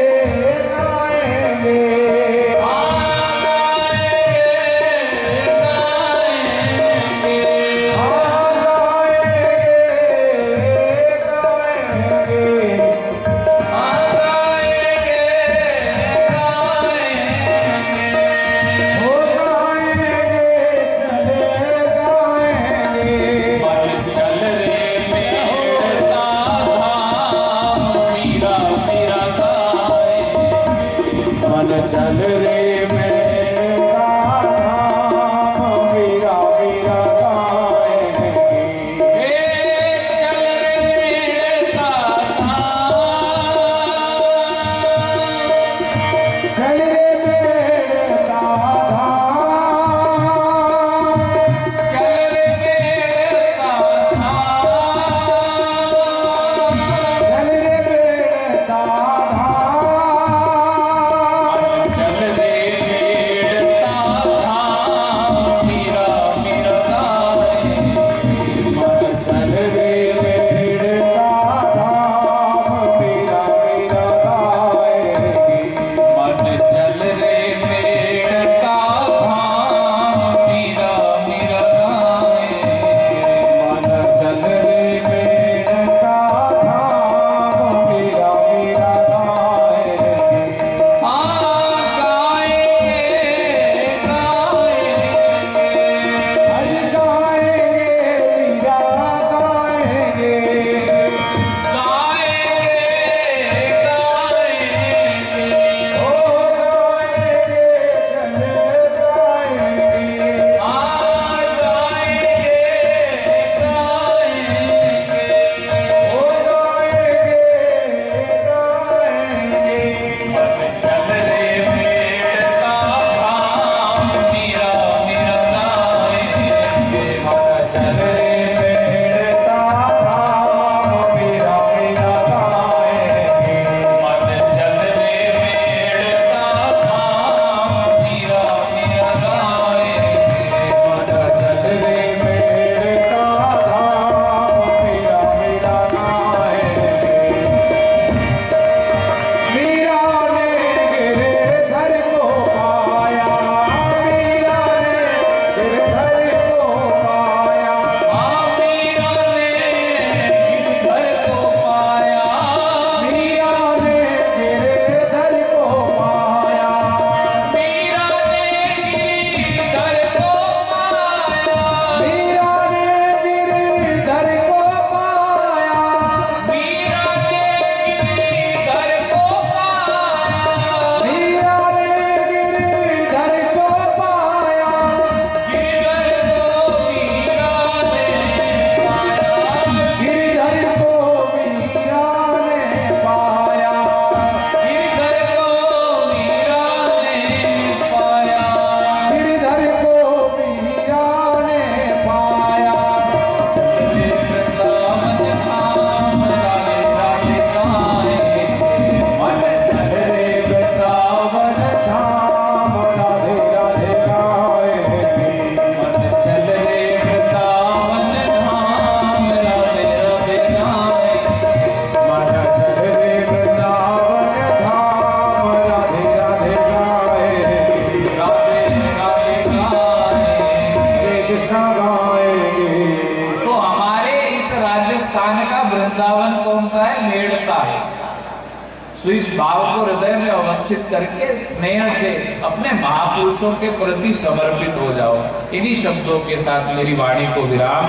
भाव को हृदय में अवस्थित करके स्नेह से अपने महापुरुषों के प्रति समर्पित हो जाओ। इन्हीं शब्दों के साथ मेरी वाणी को विराम।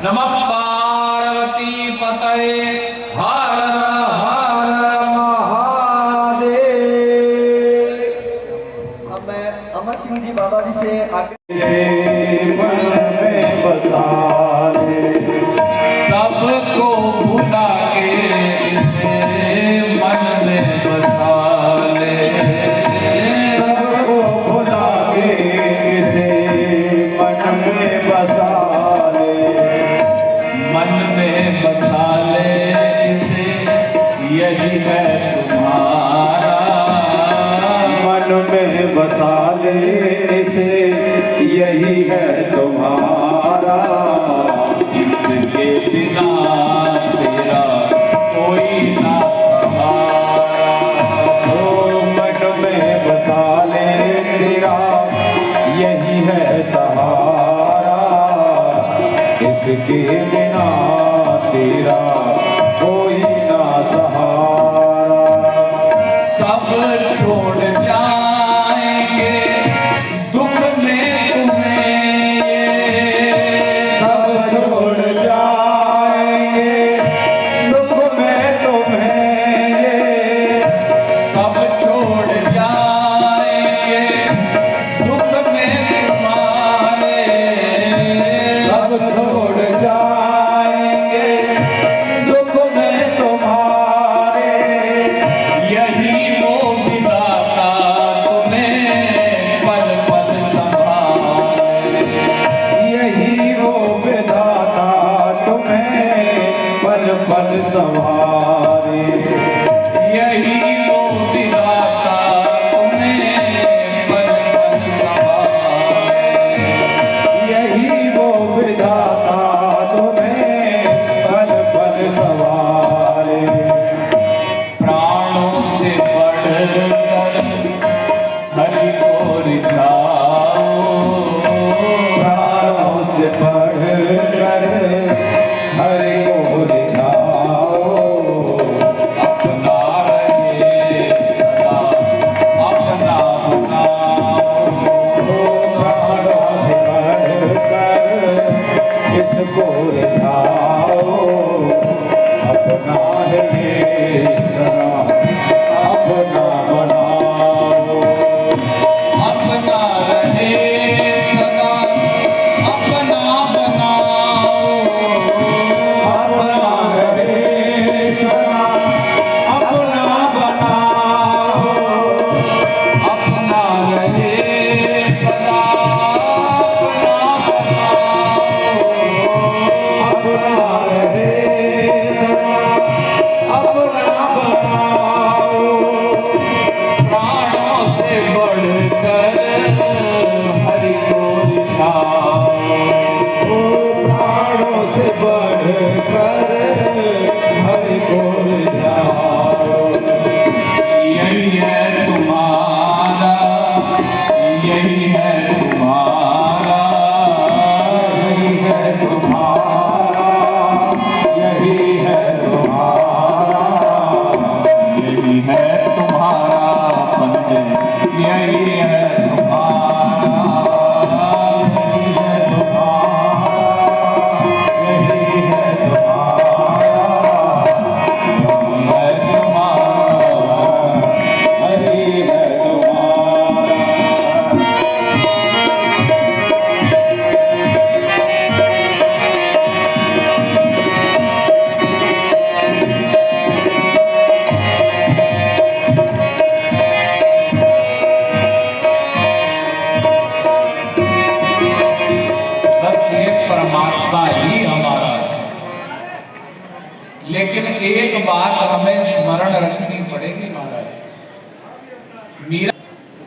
नमः पार्वती पतये हर हर महादेव। अब मैं अमर सिंह जी बाबा जी से आगे मन में बसा सबको भुला के इसे मन में बसा ले। सबको भुला के इसे मन में बसा ले। मन में बसा ले इसे यही है तुम्हारा। मन में बसा ले इसे यही है तुम्हारा। इसके बिना तेरा कोई ना सहारा। ओ मन में बसा ले तेरा यही है सहारा। इसके बिना तेरा कोई ना सहारा। सब छोड़ जाएंगे दुख में तुम्हें। सब छोड़ जाएंगे दुख में तुम्हें। सब छोड़ जाएंगे दुख में तुम्हारे। सब छोड़ जाएंगे दुख में तुम्हारे। यही वो विधाता तुम्हें पल पल संभाले। यही वो विधाता तुम्हें पल पल संभाले। यही वो विधाता तुम्हें पल पल संभाले। यही वो विधाता तुम्हें पल पल संभाले। प्राणों से बढ़कर हरि को रिझाओ। प्राणों से बढ़कर हरि को रिझाओ। अपना रहे सदा अपना बनाओ। प्राणों से बढ़कर इसको रिझाओ। अपना रहे सदा अपना बनाओ। अपना रहे सदा अपना बनाओ। अपना रहे सदा अपना बनाओ। अपना रहे सदा अपना बनाओ। अपना रहे सदा अपना बनाओ। प्राणों से बढ़कर हरि को रिझाओ। प्राणों से बढ़कर हरि को रिझाओ। यही है तुम्हारा। यही है तुम्हारा। यही है तुम्हारा। यही है तुम्हारा। यही है तुम्हारा पंडित। यही है तुम्हारा। यही है तुम्हारा। यही है तुम्हारा। है तुम्हारा। यही है तुम्हारा। बस ये परमात्मा ही हमारा है। लेकिन एक बात हमें स्मरण रखनी पड़ेगी महाराज। मीरा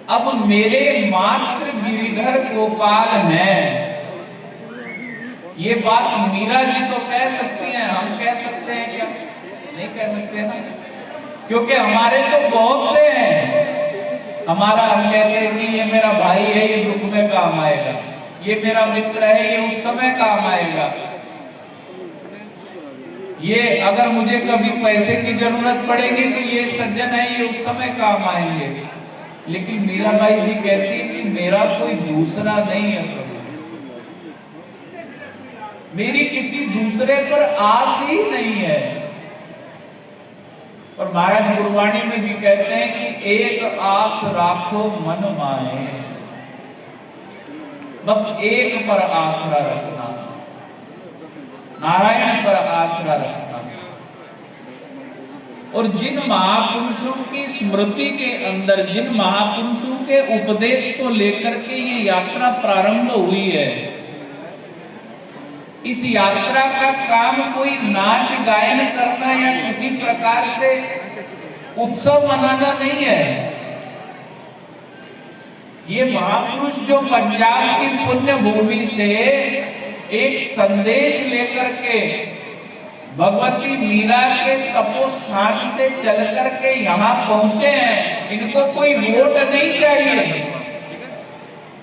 अब मेरे मात्र गिरिधर गोपाल हैं। ये बात मीरा जी तो कह सकती हैं, हम कह सकते हैं क्या? नहीं कह सकते ना, क्योंकि हमारे तो बहुत से हैं। हमारा हम कहते हैं कि ये मेरा भाई है, ये दुख में काम आएगा। ये मेरा मित्र है, ये उस समय काम आएगा। ये अगर मुझे कभी पैसे की जरूरत पड़ेगी तो ये सज्जन है, ये उस समय काम आएंगे। लेकिन मीराबाई जी कहती है कि मेरा कोई दूसरा नहीं है प्रभु, मेरी किसी दूसरे पर आस ही नहीं है। और महाराज गुरबाणी में भी कहते हैं कि एक आस राखो मन माए, बस एक पर आसरा रखना, नारायण पर आसरा रखना। और जिन महापुरुषों की स्मृति के अंदर, जिन महापुरुषों के उपदेश को लेकर के ये यात्रा प्रारंभ हुई है, इस यात्रा का काम कोई नाच गायन करना या किसी प्रकार से उत्सव मनाना नहीं है। ये महापुरुष जो पंजाब की पुण्य भूमि से एक संदेश लेकर के भगवती मीरा के तपोस्थान से चलकर के यहाँ पहुंचे हैं, इनको कोई वोट नहीं चाहिए।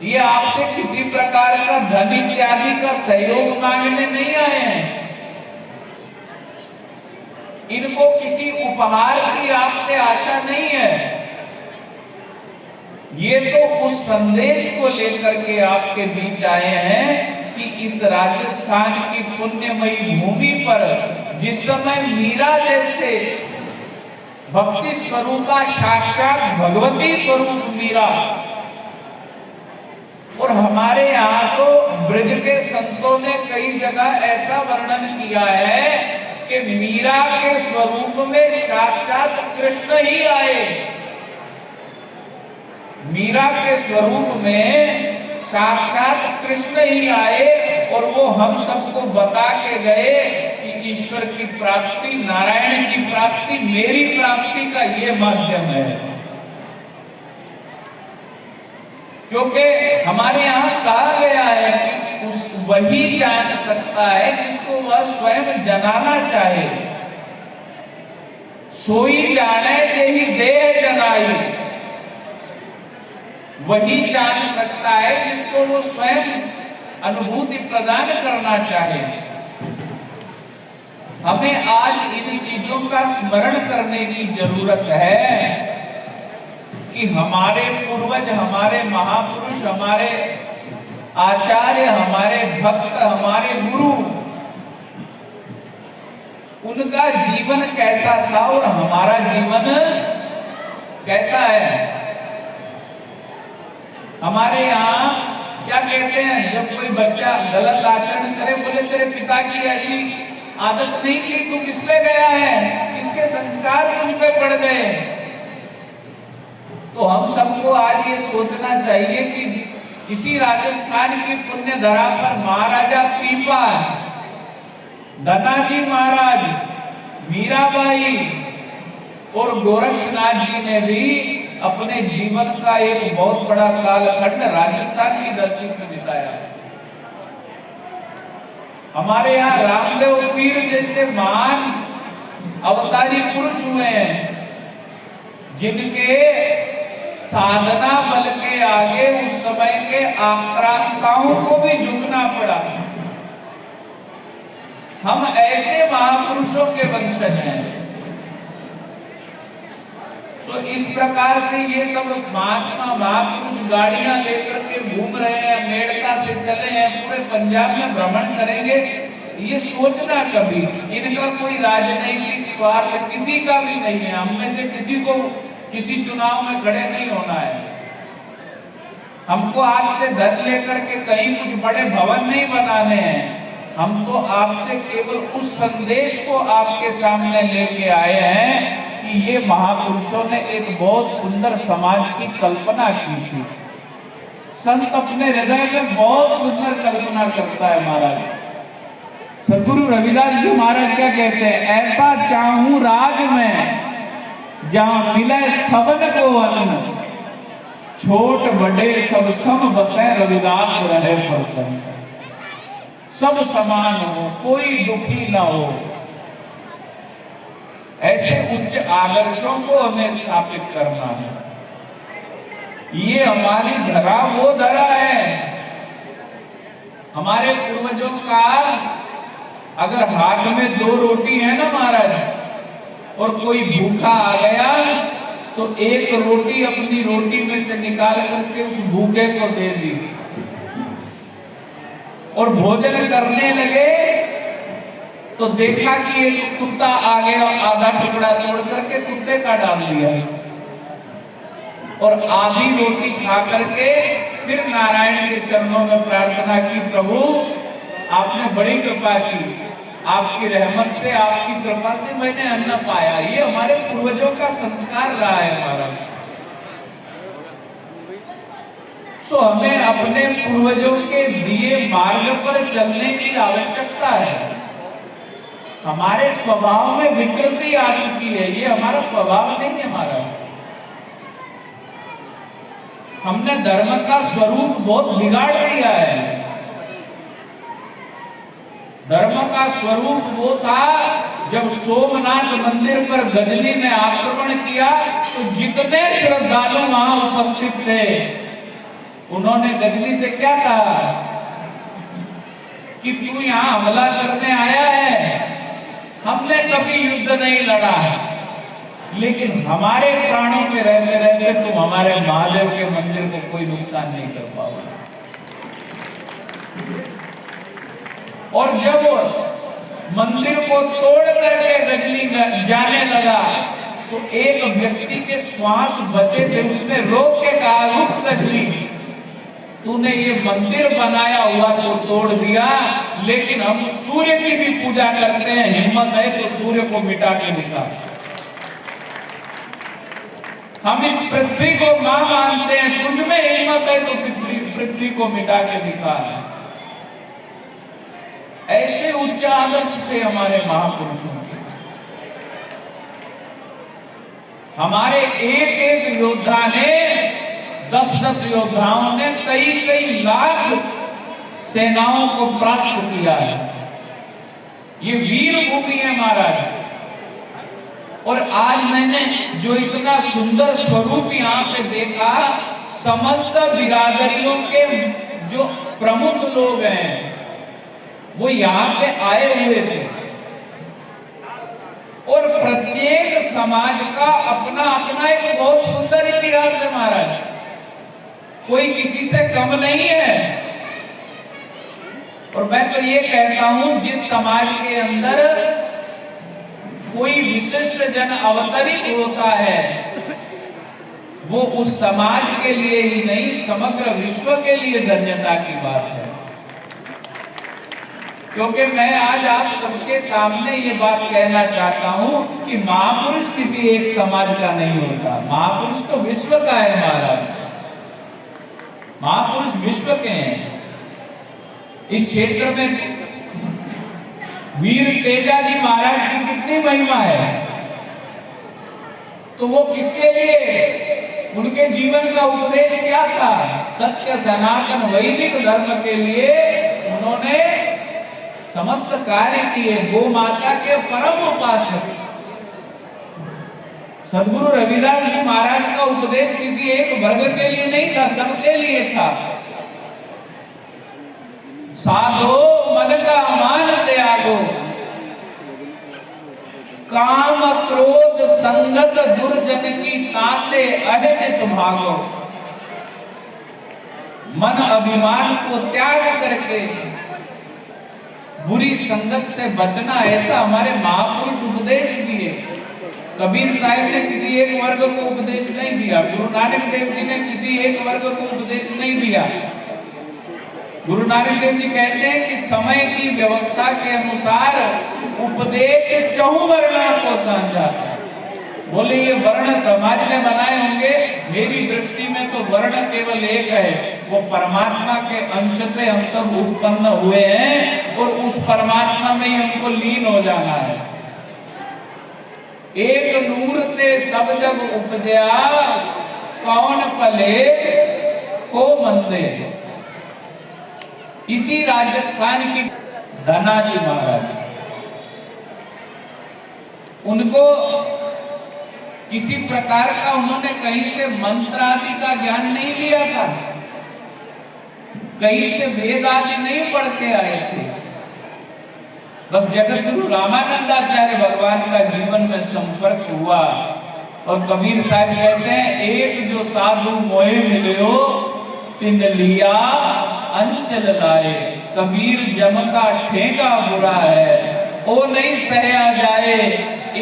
ये आपसे किसी प्रकार का धन इत्यादि का सहयोग मांगने नहीं आए हैं। इनको किसी उपहार की आपसे आशा नहीं है। ये तो उस संदेश को लेकर के आपके बीच आए हैं कि इस राजस्थान की पुण्यमयी भूमि पर जिस समय मीरा जैसे भक्ति स्वरूपा साक्षात भगवती स्वरूप मीरा, और हमारे यहाँ तो ब्रज के संतों ने कई जगह ऐसा वर्णन किया है कि मीरा के स्वरूप में साक्षात कृष्ण ही आए। मीरा के स्वरूप में साक्षात कृष्ण ही आए और वो हम सबको बता के गए कि ईश्वर की प्राप्ति, नारायण की प्राप्ति, मेरी प्राप्ति का ये माध्यम है। क्योंकि हमारे यहाँ कहा गया है कि वही जान सकता है जिसको वह स्वयं जनाना चाहे। सोई जाने जेहि देह जनाई, वही जान सकता है जिसको वो स्वयं अनुभूति प्रदान करना चाहे। हमें आज इन चीजों का स्मरण करने की जरूरत है कि हमारे पूर्वज, हमारे महापुरुष, हमारे आचार्य, हमारे भक्त, हमारे गुरु, उनका जीवन कैसा था और हमारा जीवन कैसा है। हमारे यहाँ क्या कहते हैं, जब कोई बच्चा गलत आचरण करे, बोले तेरे पिता की ऐसी आदत नहीं थी, तू किस पे गया है, किसके संस्कार तुझ पे पड़ गए। तो हम सबको आज ये सोचना चाहिए कि इसी राजस्थान की पुण्य धरा पर महाराजा पीपा, धनाजी महाराज, मीराबाई और गोरक्षनाथ जी ने भी अपने जीवन का एक बहुत बड़ा कालखंड राजस्थान की धरती पर बिताया। हमारे यहाँ रामदेव पीर जैसे महान अवतारी पुरुष हुए हैं, जिनके साधना बल के आगे उस समय के आक्रांताओं को भी झुकना पड़ा। हम ऐसे महापुरुषों के वंशज हैं। तो इस प्रकार से ये सब महात्मा महापुरुष गाड़ियां लेकर के घूम रहे हैं, मेड़ता से चले हैं, पूरे पंजाब में भ्रमण करेंगे। ये सोचना कभी इनका कोई राजनीतिक स्वार्थ किसी का भी नहीं है। हम में से किसी को किसी चुनाव में खड़े नहीं होना है। हमको आज से धन लेकर के कहीं कुछ बड़े भवन नहीं बनाने हैं। हम तो आपसे केवल उस संदेश को आपके सामने लेके आए हैं कि ये महापुरुषों ने एक बहुत सुंदर समाज की कल्पना की थी। संत अपने हृदय में बहुत सुंदर कल्पना करता है महाराज। सद्गुरु रविदास जी महाराज क्या कहते हैं, ऐसा चाहूं राज में जहां मिले सबन को अन्न, छोट बड़े सब सम बसे रविदास रहे प्रसन्न। सब समान हो, कोई दुखी ना हो, ऐसे उच्च आदर्शों को हमें स्थापित करना है। ये हमारी धरा वो धरा है, हमारे पूर्वजों का अगर हाथ में 2 रोटी है ना महाराज, और कोई भूखा आ गया तो 1 रोटी अपनी रोटी में से निकाल करके उस भूखे को दे दी, और भोजन करने लगे तो देखा कि एक कुत्ता आ गया, आधा टुकड़ा तोड़ करके कुत्ते का डाल दिया, और आधी रोटी खा करके फिर नारायण के चरणों में प्रार्थना की, प्रभु आपने बड़ी कृपा की, आपकी रहमत से, आपकी कृपा से मैंने अन्न पाया। ये हमारे पूर्वजों का संस्कार रहा है महाराज। सो हमें अपने पूर्वजों के दिए मार्ग पर चलने की आवश्यकता है। हमारे स्वभाव में विकृति आ चुकी है, ये हमारा स्वभाव नहीं है महाराज। हमने धर्म का स्वरूप बहुत बिगाड़ दिया है। धर्म का स्वरूप वो था, जब सोमनाथ मंदिर पर गजनी ने आक्रमण किया तो जितने श्रद्धालु वहां उपस्थित थे उन्होंने गजनी से क्या कहा कि तू यहां हमला करने आया है, हमने कभी युद्ध नहीं लड़ा, लेकिन हमारे प्राणों में रहते रहते तुम हमारे महादेव के मंदिर को कोई नुकसान नहीं कर पाओगे। और जब मंदिर को तोड़ करके गजनी जाने लगा तो एक व्यक्ति के श्वास बचे थे, उसने रोक के कहा, रुक गजनी, तूने ये मंदिर बनाया हुआ तो तोड़ दिया, लेकिन हम सूर्य की भी पूजा करते हैं, हिम्मत है तो सूर्य को मिटा के दिखा। हम इस पृथ्वी को मां मानते हैं, तुझ में हिम्मत है तो पृथ्वी को मिटा के दिखा। ऐसे उच्च आदर्श थे हमारे महापुरुषों के। हमारे एक एक योद्धा ने, 10-10 योद्धाओं ने कई लाख सेनाओं को परास्त किया है। ये वीर भूमि है महाराज। और आज मैंने जो इतना सुंदर स्वरूप यहाँ पे देखा, समस्त बिरादरियों के जो प्रमुख लोग हैं वो यहाँ पे आए हुए थे, और प्रत्येक समाज का अपना अपना एक बहुत सुंदर इतिहास है महाराज। कोई किसी से कम नहीं है। और मैं तो ये कहता हूं, जिस समाज के अंदर कोई विशिष्ट जन अवतरित होता है वो उस समाज के लिए ही नहीं, समग्र विश्व के लिए धन्यता की बात है। क्योंकि मैं आज आप सबके सामने ये बात कहना चाहता हूं कि महापुरुष किसी एक समाज का नहीं होता, महापुरुष तो विश्व का है महाराज। महापुरुष विश्व के हैं। इस क्षेत्र में वीर तेजाजी महाराज की कितनी महिमा है, तो वो किसके लिए, उनके जीवन का उपदेश क्या था? सत्य सनातन वैदिक धर्म के लिए उन्होंने समस्त कार्य किए। गो माता के परम उपासक सद्गुरु रविदास जी महाराज का उपदेश किसी एक वर्ग के लिए नहीं था, सबके लिए था। साधो मन का मान त्यागो, काम क्रोध संगत दुर्जन की ताते अडट सुभागो। मन अभिमान को त्याग करके बुरी संगत से बचना, ऐसा हमारे महापुरुष उपदेश दिए। कबीर साहिब ने किसी एक वर्ग को उपदेश नहीं दिया, गुरु नानक देव जी ने किसी एक वर्ग को उपदेश नहीं दिया। गुरु नानक देव जी कहते हैं कि समय की व्यवस्था के अनुसार उपदेश चहु वर्णों को समझा। बोले ये वर्ण समाज ने बनाए होंगे, मेरी दृष्टि में तो वर्ण केवल एक है, वो परमात्मा के अंश से हम सब उत्पन्न हुए हैं और उस परमात्मा में ही हमको लीन हो जाना है। एक नूर ते सब जग उपजया, कौन पले को मंदे। इसी राजस्थान की धनाजी महाराज, उनको किसी प्रकार का उन्होंने कहीं से मंत्र आदि का ज्ञान नहीं लिया था, कहीं से वेद आदि नहीं पढ़ के आए थे। बस जगत गुरु रामानंदाचार्य भगवान का जीवन में संपर्क हुआ और कबीर साहब कहते हैं एक जो साधु मोहे मिले हो तिन लिया अंचल लाए। कबीर जम का ठेंगा बुरा है ओ नहीं सहया जाए।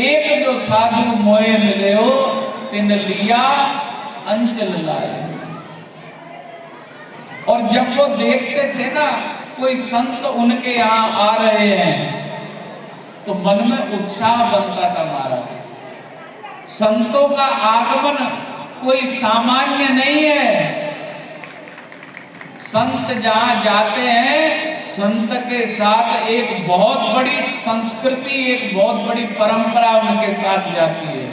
एक जो साधु मोहे मिले हो तिन लिया अंचल लाए। और जब वो देखते थे ना कोई संत उनके यहाँ आ रहे हैं तो मन में उत्साह बनता था हमारा। संतों का आगमन कोई सामान्य नहीं है। संत जहां जाते हैं संत के साथ एक बहुत बड़ी संस्कृति, एक बहुत बड़ी परंपरा उनके साथ जाती है।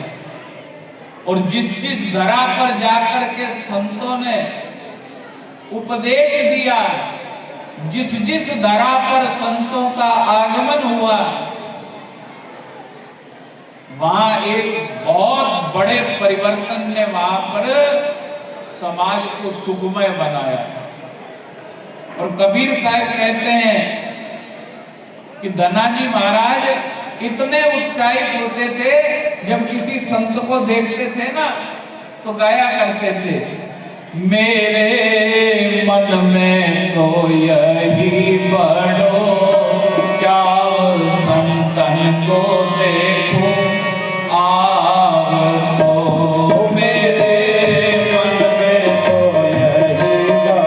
और जिस धरा पर जाकर के संतों ने उपदेश दिया, जिस धरा पर संतों का आगमन हुआ, वहां एक बहुत बड़े परिवर्तन ने वहां पर समाज को सुखमय बनाया। और कबीर साहब कहते हैं कि धनाजी महाराज इतने उत्साहित होते थे जब किसी संत को देखते थे ना तो गाया करते थे, मेरे मन में तो यही बड़ो चाव संतन को देखो आव तो। मेरे मन में तो यही बड़ो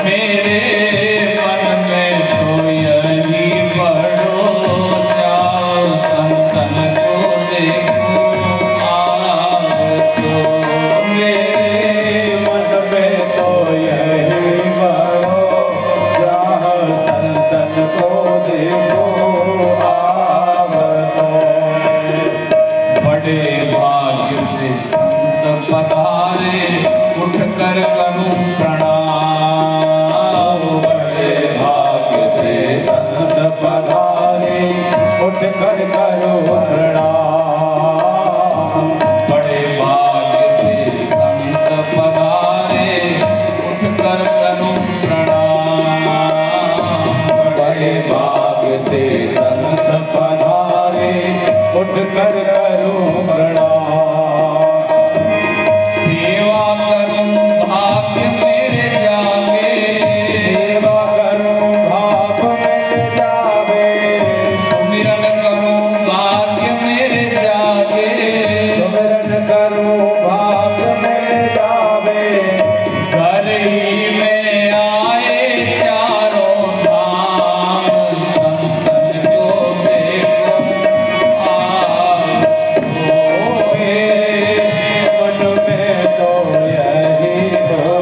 मेरे मन में तो यही बड़ो चाव संतन को देखो आव तो। मेरे मन में तो यही बड़ो चाव संतन को देखो आव तो। बड़े भाग्य से संत पधारे उठ कर करूं प्रणाम। बड़े भाग्य से संत पधारे उठ कर करूं प्रणाम। बड़े भाग्य से संत पधारे उठ कर करूं प्रणाम। बड़े भाग्य से संत पधारे उठ कर करूं प्रणाम। सेवा करूं भाग्य मेरे जागे, सेवा करूं भाग्य मेरे जागे। सुमिरन करूं भाग्य मेरे जागे, सुमिरन करूं भाग्य मेरे जागे। घर ही में आए चारों धाम संतन को देखो आव तो। मेरे मन में तो यही बड़ो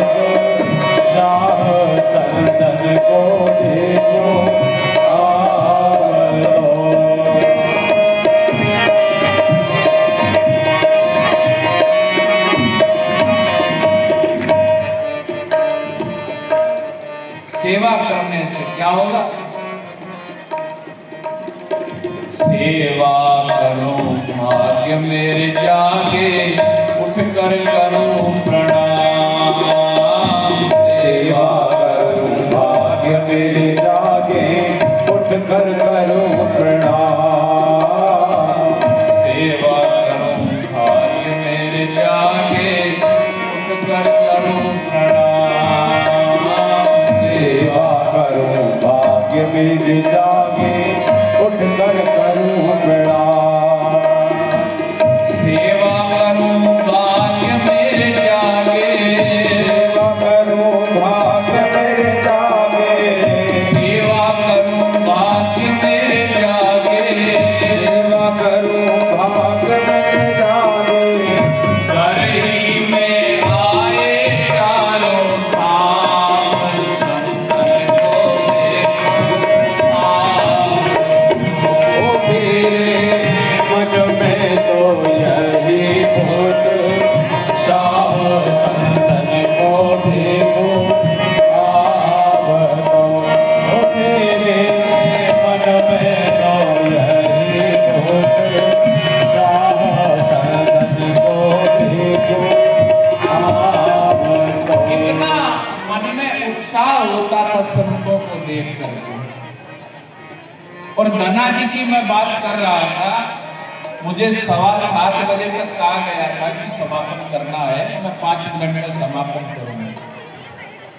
चाव संतन को देखो आव तो। सेवा करने से क्या होगा? सेवा करूं भाग्य मेरे जागे उठ कर करूं प्रणाम। सेवा करूं भाग्य मेरे जागे उठ कर करूं प्रणाम। सेवा करूं भाग्य मेरे जागे उठ कर करूं प्रणाम। सेवा करूं भाग्य मेरे जागे उठ कर करूं प्रणाम। सेवा करूं भाग्य देख करके। और धना जी की मैं बात कर रहा था, मुझे 7:15 बजे तक कहा गया था कि समापन करना है, मैं 5 मिनट में समापन करूंगा।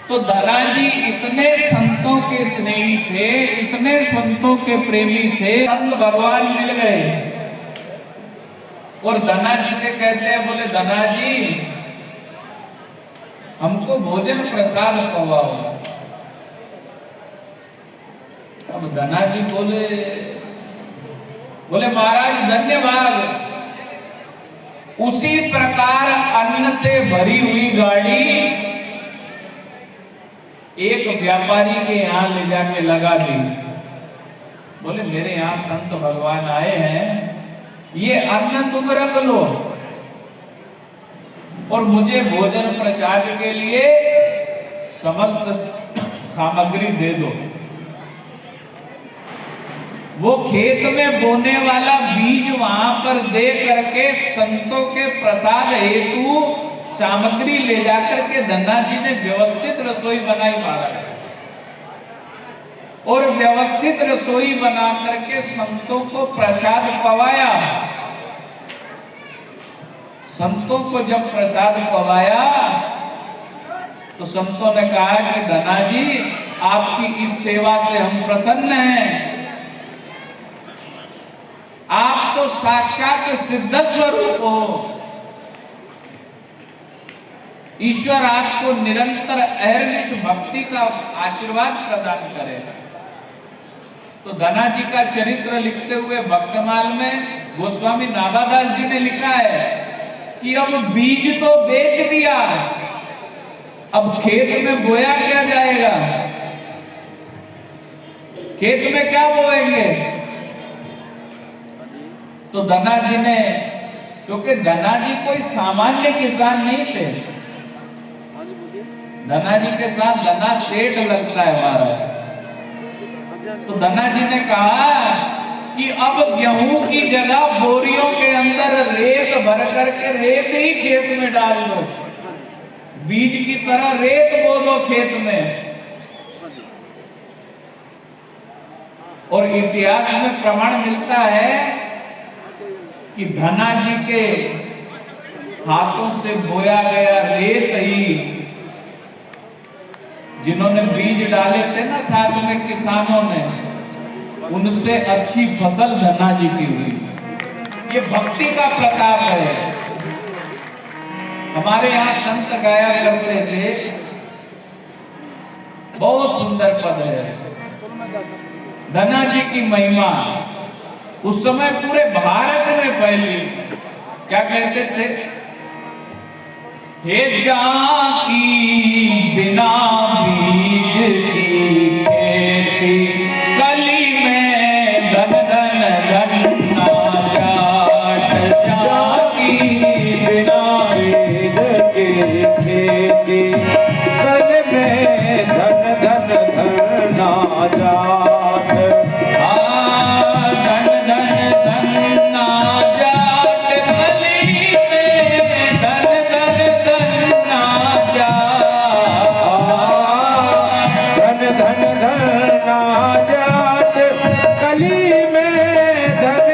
तो धना जी इतने संतों के स्नेही थे, इतने संतों के प्रेमी थे, संत भगवान मिल गए और धना जी से कहते हैं, बोले धना जी हमको भोजन प्रसाद करवाओ। अब धना जी बोले महाराज धन्यवाद। उसी प्रकार अन्न से भरी हुई गाड़ी एक व्यापारी के यहां ले जाके लगा दी। बोले मेरे यहां संत भगवान आए हैं, ये अन्न तुम रख लो और मुझे भोजन प्रसाद के लिए समस्त सामग्री दे दो। वो खेत में बोने वाला बीज वहां पर दे करके संतों के प्रसाद हेतु सामग्री ले जाकर के धन्ना जी ने व्यवस्थित रसोई बनाई महाराज, और व्यवस्थित रसोई बना करके संतों को प्रसाद पवाया। संतों को जब प्रसाद पवाया तो संतों ने कहा कि धना जी आपकी इस सेवा से हम प्रसन्न हैं, आप तो साक्षात सिद्ध स्वरूप हो, ईश्वर आपको निरंतर अहर्निश भक्ति का आशीर्वाद प्रदान करे। तो धना जी का चरित्र लिखते हुए भक्तमाल में गोस्वामी नाभादास जी ने लिखा है कि अब बीज तो बेच दिया, अब खेत में बोया क्या जाएगा, खेत में क्या बोएंगे। तो धना जी ने, क्योंकि धना जी कोई सामान्य किसान नहीं थे, धना जी के साथ धना सेठ लगता है महाराज। तो धना जी ने कहा कि अब गेहूं की जगह बोरियों के अंदर रेत भर करके रेत ही खेत में डाल दो, बीज की तरह रेत बो दो खेत में। और इतिहास में प्रमाण मिलता है कि धना जी के हाथों से बोया गया रेत ही, जिन्होंने बीज डाले थे ना साथ में किसानों ने, उनसे अच्छी फसल धना जी की हुई। ये भक्ति का प्रताप है। हमारे यहाँ संत गाया करते थे, बहुत सुंदर पद है, धना जी की महिमा। उस समय पूरे भारत में फैली। क्या कहते थे, हे जाकी बिना बीज की खेती, कली में धन धन धन्ना जाट, जाकी बिना बीज की खेती, कली में धन धन धन्ना जाट। कली में धन धन धन ना जाट, धन धन धन ना जाट, कली में धन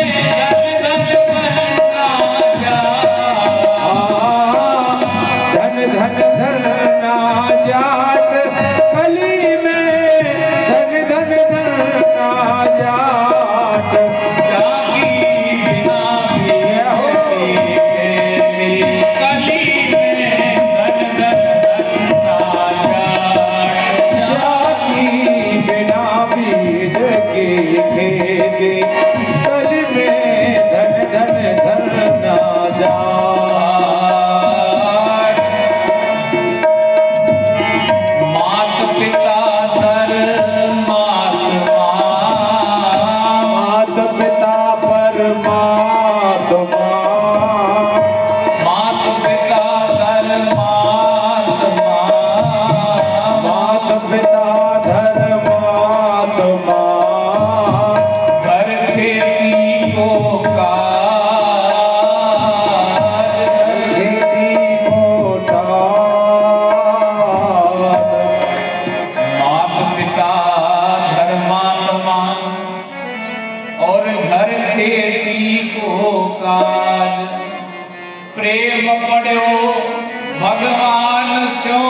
धन धन ना जाट, धन धन धन ना जाट, कली में धन धन धन ना जाट। जाकी बिना कली में धन धन धन ना जाट, पड़ो भगवान स्यो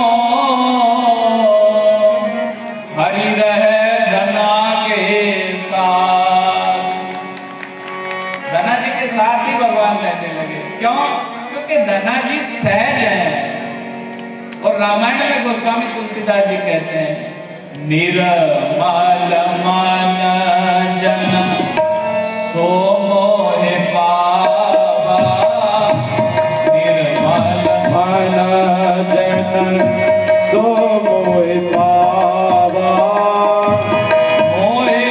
हरि रहे धना के साथ। धना जी के साथ ही भगवान रहने लगे। क्यों? क्योंकि धना जी सहज हैं। और रामायण में गोस्वामी तुलसीदास जी कहते हैं निर्मल मन जन सो मोहे पावा, निर्मल मन जन सो मोहे पावा, मोहे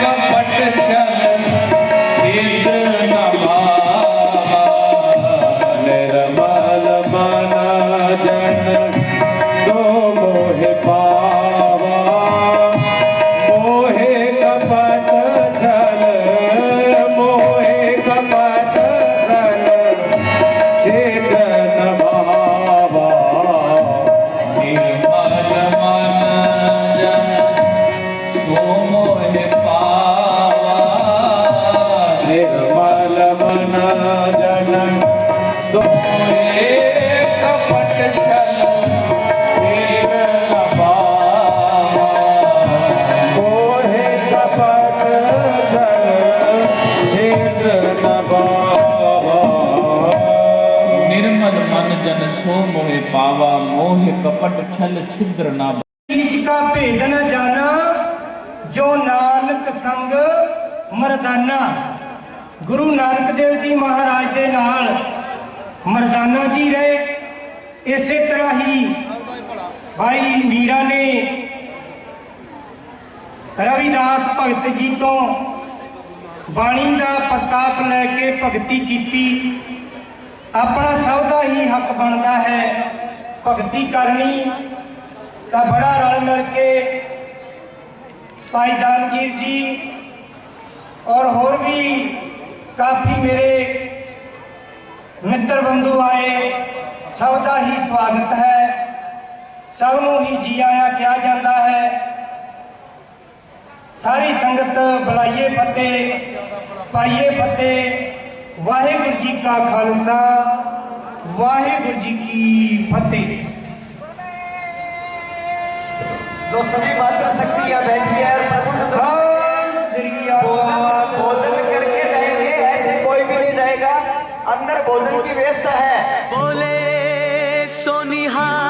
कपट छल छिद्र न भावा, निर्मल मन जन सो मोहे पावा, मोहे कपट छल, मोहे कपट छल छिद्र न भावा, निर्मल मन जन सो मोहे पावा, निर्मल मन जन सो मोहे कपट छल छिद्र न भावा, मोहे कपट छल छिद्र न भावा, निर्मल मन जन सो मोहे पावा, मोहे कपट छल छिद्र न भावा। बीच का भेद न जाना जो नानक संग मरदाना। गुरु नानक देव जी महाराज ਦੇ ਨਾਲ मरदाना जी रहे। इसे तरह ही भाई मीरा ने रविदास भगत जी तो बाणी का प्रताप लैके भगती की। अपना सब का ही हक बनता है भगती करनी। तो बड़ा रल मिल के भाई दानवीर जी और होर भी काफ़ी मेरे मित्र बंधु आए। सबका ही स्वागत है, सबनों ही जी आया किया जाता है। सारी संगत बुलाइए फतेह, पाइए फतेह। वाहिगुरू जी का खालसा, वाहिगुरू जी की फतेह। तो सभी मात्र शक्तियां बैठी है, भोजन करके जाएंगे, ऐसे कोई भी नहीं जाएगा। अंदर भोजन की व्यवस्था है। बोले सोनिहार।